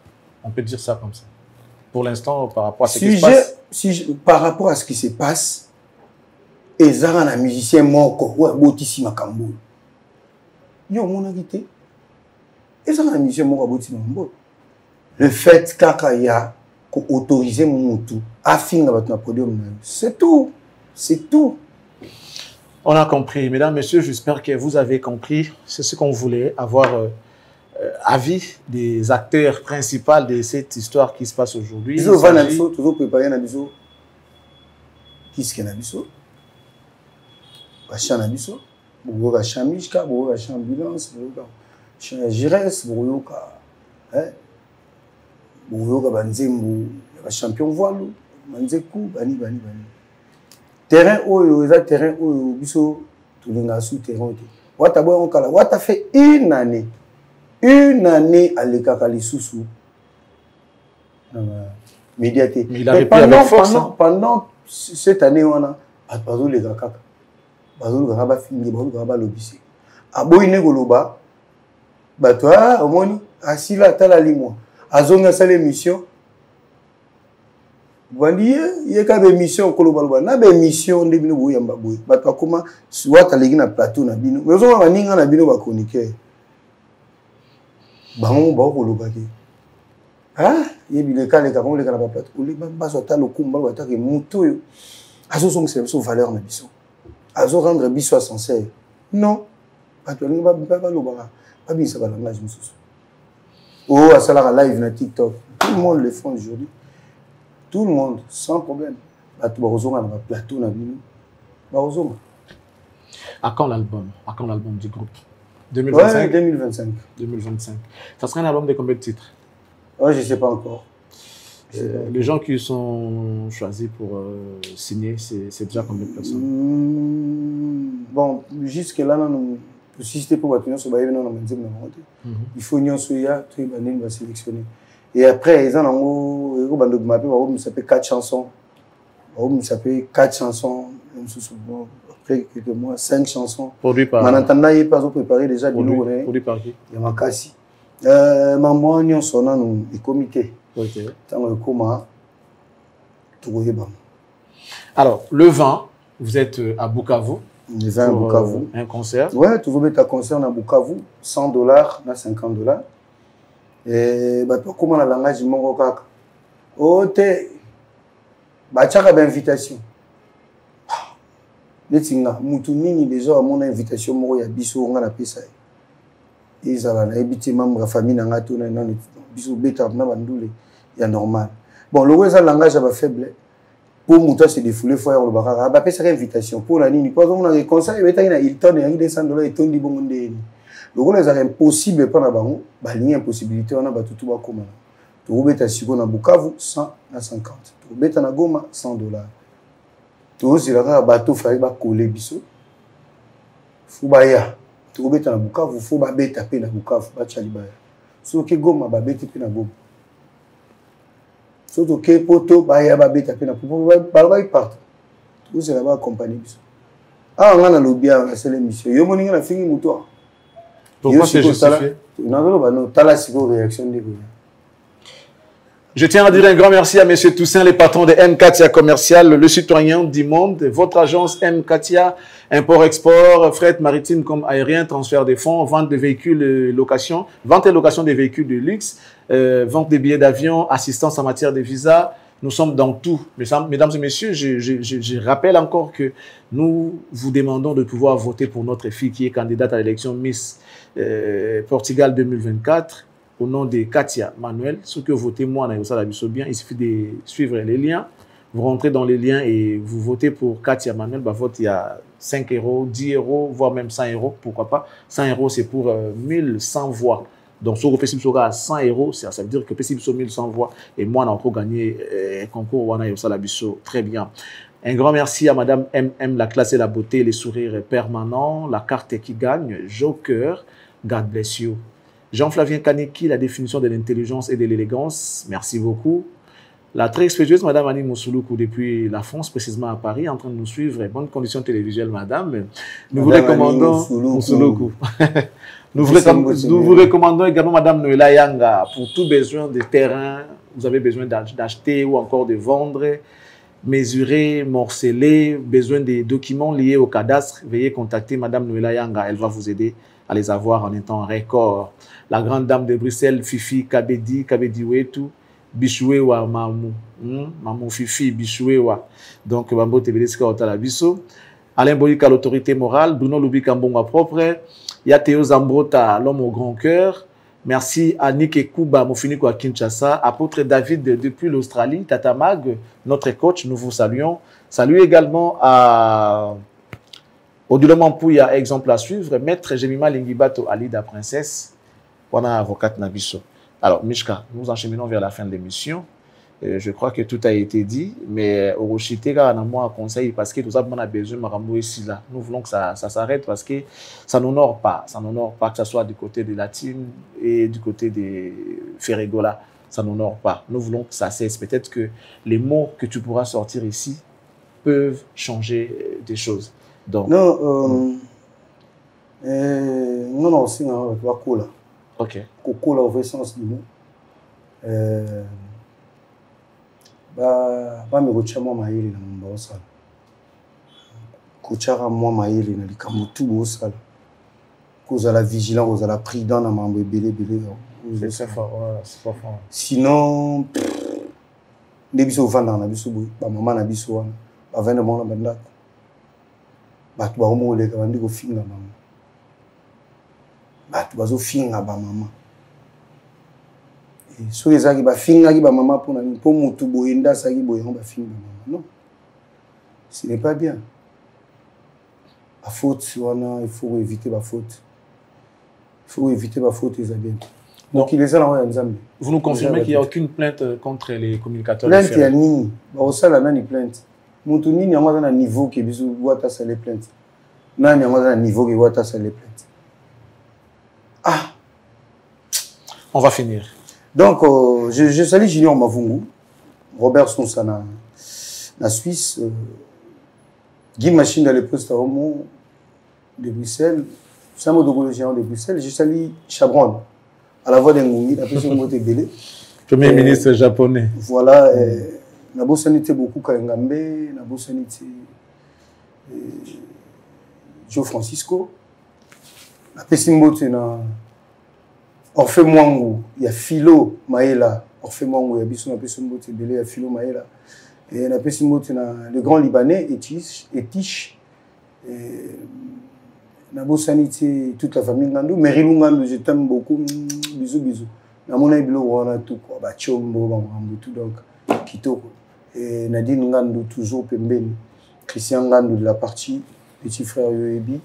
On peut dire ça comme ça. Pour l'instant, par rapport à ce qui se passe. Par rapport à ce qui se passe, et Zara, un musicien mort, ouais, Botissime à Cambo. Yo, mon agité. Et Zara, un musicien mort, Botissime à Cambo. Le fait qu'Akaya autorisé mon tout, affine avec notre podium, c'est tout. C'est tout. On a compris. Mesdames, Messieurs, j'espère que vous avez compris. C'est ce qu'on voulait, avoir avis des acteurs principaux de cette histoire qui se passe aujourd'hui. Ils ont toujours préparé un abisso. Qu'est-ce qu'il y a un abisso? Bachan abisso. Bourgo Bachan Mishka, Bourgo Bachan Ambulance, Bourgo Bachan Gires, Bourgo Banzembo, champion voile, Manzekou, Bani. Terrain où il y a terrain où biso tout le monde sous terrain. Wata boy on kala. Wata fait une année à l'écakali sous médiaté. Il a répondu avec force. Pendant cette année on a bazo les gakaka. Bazo le gaba fini bazo gaba lobisi. Aboy ne goloba. Batwa omoni asila tala limwa. Azonga sale émission. Bandi ye ka be mission kolobaloba na be mission de bino boya mbaboy bato akoma swata legi na plateau na bino mais ozo ba ninga na bino ba chroniqueur bango ba koloba ke ye bile kale ka ngole kana ba plateau oli ba so ta lokumba ba ta ke muto yo azo song c'est so valeur na biso azo rendre biso sincère non bato ni ba loba ba bisa ba langage mususu oh asala live na TikTok tout le monde le fait aujourd'hui. Tout le monde, sans problème. Bato bazonga na plateau na bino. Bazonga. À quand l'album du groupe? 2025? Ouais, 2025. 2025. Ça sera un album de combien de titres? Ouais, je ne sais pas encore. Les gens qui sont choisis pour signer, c'est déjà combien de personnes? Bon, jusque-là, si c'était pour Batunia, il faut une soya, tout va sélectionner. Et après, ils ont s'appelle 4 chansons. Il s'appelle 4 chansons. Après quelques mois, 5 chansons. Produit par. Manantanda, il pas préparé déjà. Produit par qui? Yamakasi. Maman, nous sommes des comités. Ok. Alors, le 20, vous êtes à Bukavu. Nous à Bukavu. Un concert. Ouais, tu veux mettre un concert à Bukavu, $100, $50. Et comment la langage du Mongo Kaka? Oh, Bachaka d'invitation. Letinga, Moutounini déjà à mon invitation, moi, il y a Bissou, on a la pesa. Ils ont habité membre de la famille, on a tout, Bissou, Beta, il y a normal. Bon, le reste, langage est faible. Pour Mouta se défouler, il faut avoir le barrage. Il y a une invitation. Pour la ligne, quand on a un conseil, il y a $100 et $100 et $100 bon monde. Le rôle est impossible pour la banque. Il y a une possibilité, on a tout le monde. Tu roules à Sigo na Bukavu, 100 à 50. Tu roules à Goma, $100. Tu roules à bateau, il faut coller biso. Il faut tu roules à Bukavu, il faut taper na Bukavu, Bachalibaya. Si tu Goma, tu taper na Goma. Surtout que poto baya babeta pena pour balba part tout c'est là-bas accompagner biso ah on a lobby à la émission yo moninga na fingi muto pourquoi c'est justifié non tala siko réaction de Je tiens à dire un grand merci à M. Toussaint, le patron de M. Katia Commercial, le citoyen du monde, votre agence M. Katia, import-export, fret maritime comme aérien, transfert des fonds, vente de véhicules, location, vente et location des véhicules de luxe, vente des billets d'avion, assistance en matière de visa. Nous sommes dans tout. Mesdames et messieurs, je rappelle encore que nous vous demandons de pouvoir voter pour notre fille qui est candidate à l'élection Miss Portugal 2024. Au nom de Katia Manuel, ceux que votez moi, bien, il suffit de suivre les liens. Vous rentrez dans les liens et vous votez pour Katia Manuel. Vote, il y a 5 €, 10 €, voire même 100 €. Pourquoi pas? 100 €, c'est pour 1100 voix. Donc, si vous faites à 100 €, ça veut dire que vous 1100 voix. Et moi, on a encore gagné un concours. Très bien. Un grand merci à Madame MM, la classe et la beauté, les sourires permanents, la carte qui gagne, Joker, God bless you. Jean-Flavien Kaneki, la définition de l'intelligence et de l'élégance. Merci beaucoup. La très expédieuse Madame Annie Moussouloukou depuis la France, précisément à Paris, en train de nous suivre. Bonne condition télévisuelle, Madame. Nous vous recommandons Moussouloukou. Nous vous recommandons également Madame Noëlla Yanga pour tout besoin de terrain. Vous avez besoin d'acheter ou encore de vendre, mesurer, morceler, besoin des documents liés au cadastre. Veuillez contacter Madame Noëlla Yanga. Elle va vous aider à les avoir en un temps record. La grande dame de Bruxelles, Fifi Kabedi Wetu, Bichouewa Mamou, Mamou Fifi Bichouewa. Donc, Bambo Tebeleska Otala Bisso. Alain Bolika, l'autorité morale. Bruno Lubika Mbonga propre. Yateo Zambrota, l'homme au grand cœur. Merci à Nick Kuba, Mofiniko à Kinshasa. Apôtre David depuis l'Australie. Tata Mag, notre coach, nous vous saluons. Salut également à Odulement Pouya, exemple à suivre. Maître Jemima Lingibato, Alida Princesse. Voilà, avocate Nabiso. Alors, Mishka, nous enchaînons vers la fin de l'émission. Je crois que tout a été dit, mais Orochitega, on a moi un conseil parce que tout ça, on a besoin de Marambo ici là. Nous voulons que ça s'arrête parce que ça n'honore pas. Ça n'honore pas que ce soit du côté de la team et du côté de Ferregola. Ça n'honore pas. Nous voulons que ça cesse. Peut-être que les mots que tu pourras sortir ici peuvent changer des choses. Donc, non, c'est un cool. Ok. Coco la au sens du mot. Ba me gocha moi maili na mba osala. Kochara moi maili na likamutu osala. Kozala vigilant, kozala prudent na mambo belé. C'est fort, ouais, c'est pas fort. Sinon nebiso vanda na biso boy, ba maman na biso wana. Ba vendre mon na bandako. Ba tu ba mo le ka bandi ko finga maman. Ba tu ba zo finga ba maman. So les gens qui finga qui ba maman pour mutu boyenda ça qui boyenda ba finga maman. Non. Ce n'est pas bien. la faute, il faut éviter la faute. Il faut éviter la faute, les amis. Donc, il est là, vous nous confirmez qu'il n'y a aucune plainte contre les communicateurs? Plainte, il y a ni. Ça, là, il y a plainte. Moutoni, il y a un niveau qui est bisou, ça les plaintes. Non, il y a un niveau qui est ça les plaintes. Ah! On va finir. Donc, je salue Junior Mavungu, Robert Sonsa na Suisse, Guy Machine dans les postes de Bruxelles, Samo Dogolo géant de Bruxelles, je salue Chabron, à la voix d'un Ngoumi, la personne de Bélé. Premier ministre japonais. Voilà, Nabo Sanité beaucoup Kayengambe, Nabo Sanité Joe Francisco, la Pessimbote na Orphée Mwangu, il y a Philo Maïla, Orphée Mwangu, il y a Bisson, la Pessimbote Bélé, il y a Philo Maïla. Et la Pessimbote na le grand Libanais, Etiche, Nabo Sanité, toute la famille Ngandou, Merilou Ngandou, je t'aime beaucoup, bisous, bisous. Namona Iblo, on a tout, quoi, Bachombo, tout, donc, Kitoko. Et Nadine Ngandou, toujours Pembeni. Christian Ngandou de la partie, petit frère Yoebi.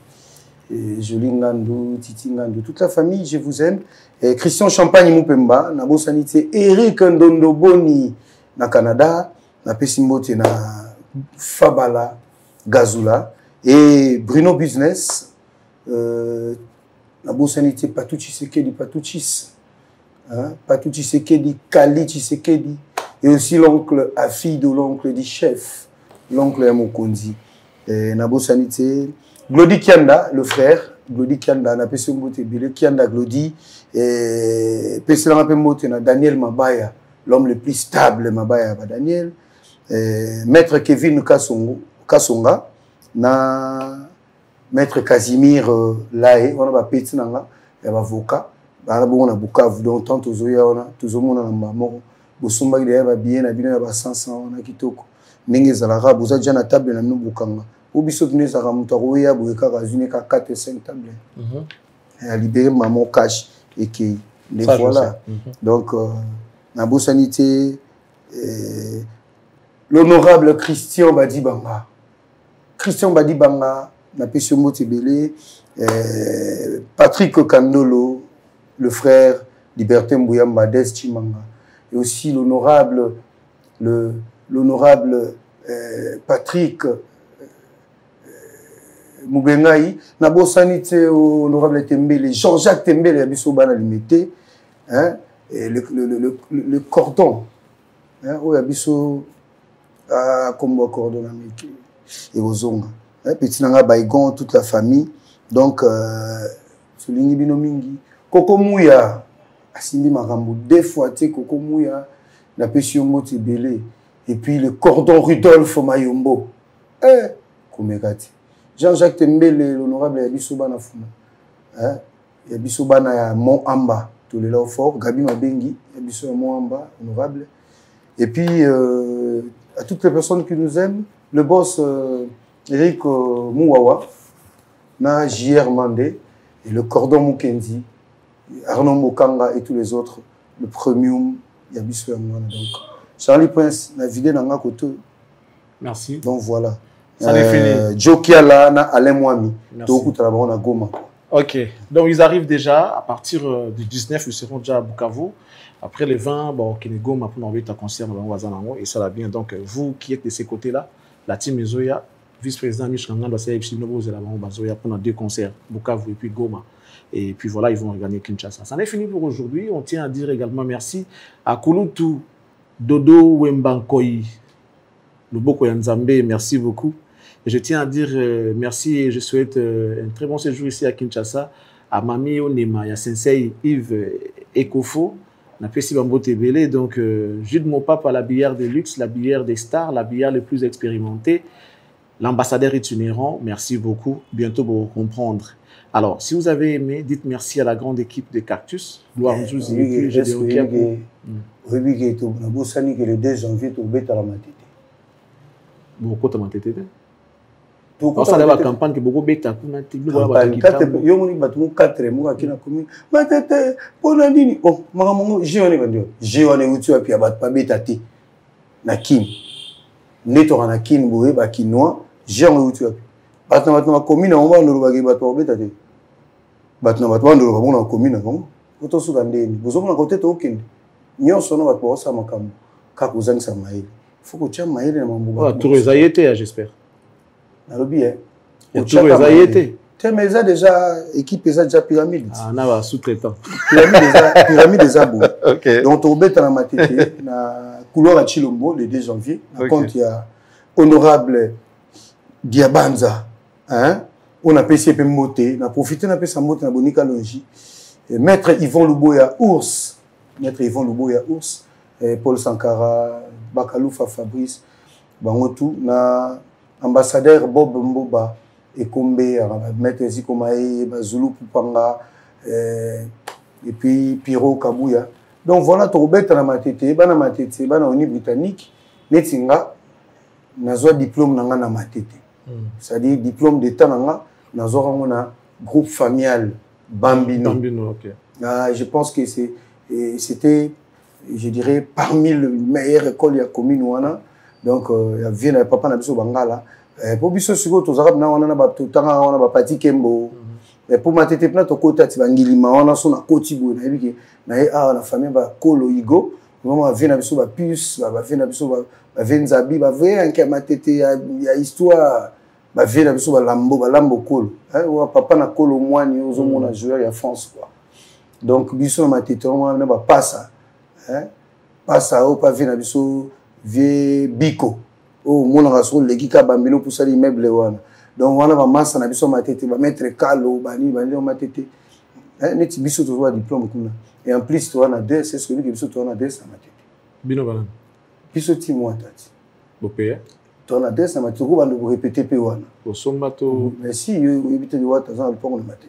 Et Jolie Ngandou, Titi Ngandou, toute la famille, je vous aime. Et Christian Champagne Moupemba, Nabo Sanité, Eric Ndondo Boni, na Canada, na Pessimbote, na Fabala, Gazula. Et Bruno Business, Nabo Sanité, Patouchi Sekedi, Patouchis. Patouchi Sekedi, Kali Chisekedi. Et aussi l'oncle, à fille de l'oncle du chef, l'oncle Yamokondi. Nabo Sanité, Glody Kianda, le frère, Glody Kianda, na Pessi Mbote Bile, Kianda Glody, et Pessi Mbote na Daniel Mabaya, l'homme le plus stable, Mabaya Daniel, Maître Kevin Kasonga, na Maître Casimir Lae, on a petit nanga, il y a avocat, on a Bukavu, donc tant aux oya, on a tous au monde en maman. Bosumba il y a bien, il y a 500, on a kitoko. Ninge zalara, vous êtes déjà à table, nous bukanga. Ou bisous venez à Ramutaroya, Boueka, Razune, 4 et 5 tables. Elle a libéré maman cash et qui les voilà. Donc, Nabo Sanité, l'honorable Christian Badibanga. Christian Badibanga, na Pesio Motebele, Patrick Kandolo, le frère Liberté Mbouyamba Chimanga. Et aussi l'honorable Patrick Moubengaï, Nabo Sanité, honorable Tembele, Jean-Jacques Tembele, Abisobana Limité, hein, et le cordon, hein, où Abiso a comme cordon et aux ongles. Petit Nanga Baïgon, toute la famille. Donc, Souligny Binomingi, Koko Mouya. Asimi Marambo, deux fois, Koko Mouya, la Pession Motibele, et puis le cordon Rudolphe Mayombo. Komegati. Jean-Jacques Tembele, l'honorable Yabisobana Fuma. Yabisobana ya Mont Amba, tous les là fort, Gabi Mabengi, Yabisobana Mont Amba, honorable. Et puis, à toutes les personnes qui nous aiment, le boss Eric Mouawa, na J.R. Mandé, et le cordon Mukendi. Arnaud Mokanga et tous les autres, le premium, Yabiso Yamwana. Donc, Charlie Prince, la vidéo dans côté. Merci. Donc voilà. Ça est fini. Joe Kiala, Alain Mwami. Goma. Ok. Donc ils arrivent déjà, à partir du 19, ils seront déjà à Bukavu. Après les 20, bon, Kenegoma pour envoyer ta concert, et ça va bien. Donc vous qui êtes de ces côtés-là, la team Ezoya, vice-président Michel Kangan, pendant 2 concerts, Bukavu et puis Goma. Et puis voilà, ils vont regagner Kinshasa. Ça en est fini pour aujourd'hui. On tient à dire également merci à Kulutu Dodo Wembankoyi, Luboko Yanzambe, merci beaucoup. Et je tiens à dire merci et je souhaite un très bon séjour ici à Kinshasa, à Mami Onema, à Sensei Yves Ekofo, à Pessi Bambo Tebele, donc Jude Mopapa, la bière de luxe, la bière des stars, la bière les plus expérimentée, l'ambassadeur itinérant, merci beaucoup, bientôt pour comprendre. Alors, si vous avez aimé, dites merci à la grande équipe de Cactus. Gloire à Dieu. Oui, le 2 janvier, tu vas la matete. Beaucoup de matete. On s'en la campagne que beaucoup de campagne. Yo moni batu 4 mois qui na commune. Matete, ponandini. Oh, mamango jione bandio. Jione uti wa pia bat pa betati. Na kin. Neto na kin boye ba kinois, jione uti wa. Batna commune on va nous le bateau bétate. Batna batwando on commune bon. Auto sugandeni. Vous avez un côté token. Nyo sono batwa sa makambo. Kakuzani sa maili. Faut que tu aies maili na mambo. Ah, tout résaillé j'espère. Na lobby hein. Tout résaillé. Mais ça déjà équipe ça déjà pyramide. Ah na ba sous-traitant. Pyramide des abos. OK. Donc on bête na matete na couloir à Chilombo le 2 janvier. Na compte il y a honorable Diabanza hein. On a PCP Moté, on a profité na pesa Moté na Bonika Longi. Maître Yvon Luboya Ours, Maître Yvon Luboya Ours, Paul Sankara, Bakaloufa Fabrice, Bangotou, na ambassadeur Bob Mboba et Kombe, Maître Zikomae, Zulu Pupanga, et puis Piro Kabouya. Donc voilà, tu rebelles dans ma tête, dans ma tête, dans l'Union britannique, Netinga, n'a pas diplôme dans ma tête. C'est-à-dire diplôme d'État n'a pas groupe familial. Bambino. Bambino, ok. Je pense que c'était, je dirais, parmi les meilleures écoles de la commune. Donc, il y a papa na biso bangala. Pour biso sugo to zarab na wana na ba tanga wana ba pati kembo. Pour ma tete pna to kota ti bangilima wana so na koti bo na biki na na famille ba kolo igo. Vraiment vient na biso ba puce, ba vient na biso ba venzabi, ba vient en ma tete ya histoire. Ba vie na biso ba lambo kolo hein papa na kolo mwani ozo mona joueur ya France quoi. Donc biso na matete on na ba passa hein passa o pa vie na biso vie biko o mona raso lekika bambino pour ça immeuble wana. Donc wana ba massa na biso matete ba mettre kalo bani matete hein neti biso to diplôme kuna et en plus to na deux c'est celui que biso to na deux na matete bino bana biso ti moi tati bopé tu as des amis qui vont répéter péouana. Mais si ils habitent de Ouattara, ils vont le mettre.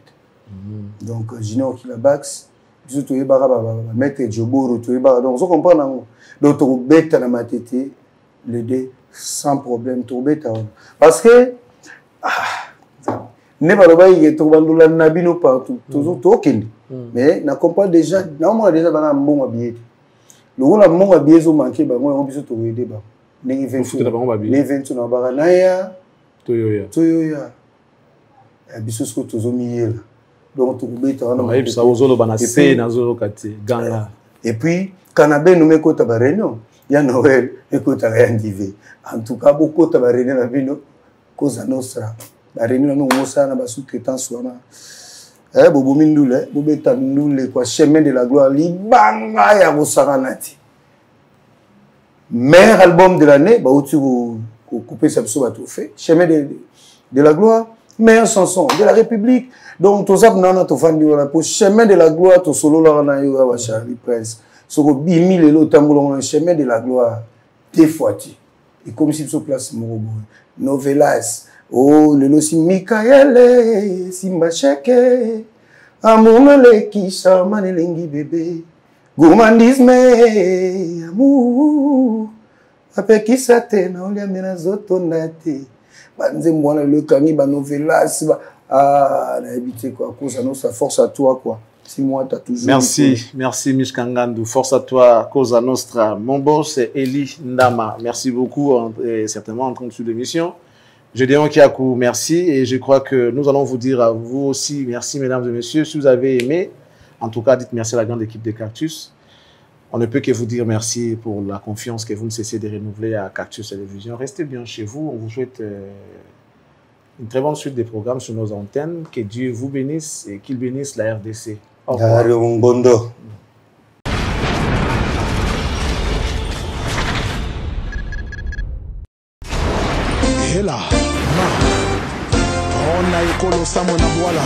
Donc Junior qui la baxe, tu es baraba mettre Joboro, tu es baraba. Donc on comprend non. Donc tu bête na matete le dé sans problème tu bête parce que ne pas le bailler tu vas nous la nabino partout toujours token. Mais na comprend déjà normalement déjà bana bon habillé. Le rôle à mon habillé zo manqué ba moi on peut te aider ba. Les 20 na baranaya toyoya biso sko tozomiye donc to kubeta na et ça ozolo bana se na zolo kati ganga et puis kanabé nous mekota ba réunion ya Noël ekota rien divé en tout cas beaucoup ta ba réunion na bino Cosa Nostra ba réunion no mosa na ba sous-traitance wana bobo mindule bobeta ndule kwa chemin de la gloire libanga ya bosaranati. Meilleur album de l'année, bah où tu couper ça sur trophée. Chemin de la gloire, meilleure chanson de la République. Donc tout ça nana to fan de pour chemin de la gloire to solo là na yo wa Charlie Prince. Soko bimi le lo tambolo chemin de la gloire deux fois tu. Et comme si tu place mon Novelas. Oh le lo si Michael Simba Cheke. Amour qui charmant lengi bébé. Gourmandisme, amour, après qui ça te na olia mena zoto nate, banze mwana le kangi ba novelas na habité quoi, Cosa Nostra force à toi quoi. Si moi t'as toujours. Merci Mishkangandu, force à toi Cosa Nostra. Mon boss c'est Eli Ndama. Merci beaucoup et certainement en train de suivre l'émission. Je dis Kiakou merci et je crois que nous allons vous dire à vous aussi merci mesdames et messieurs si vous avez aimé. En tout cas, dites merci à la grande équipe de Cactus. On ne peut que vous dire merci pour la confiance que vous ne cessez de renouveler à Cactus Télévision. Restez bien chez vous. On vous souhaite une très bonne suite des programmes sur nos antennes. Que Dieu vous bénisse et qu'il bénisse la RDC. Au revoir. Hela, ma, on a écolo samo na boala,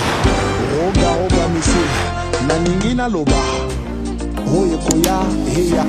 roga monsieur, na ningina loba, oye koya, heya.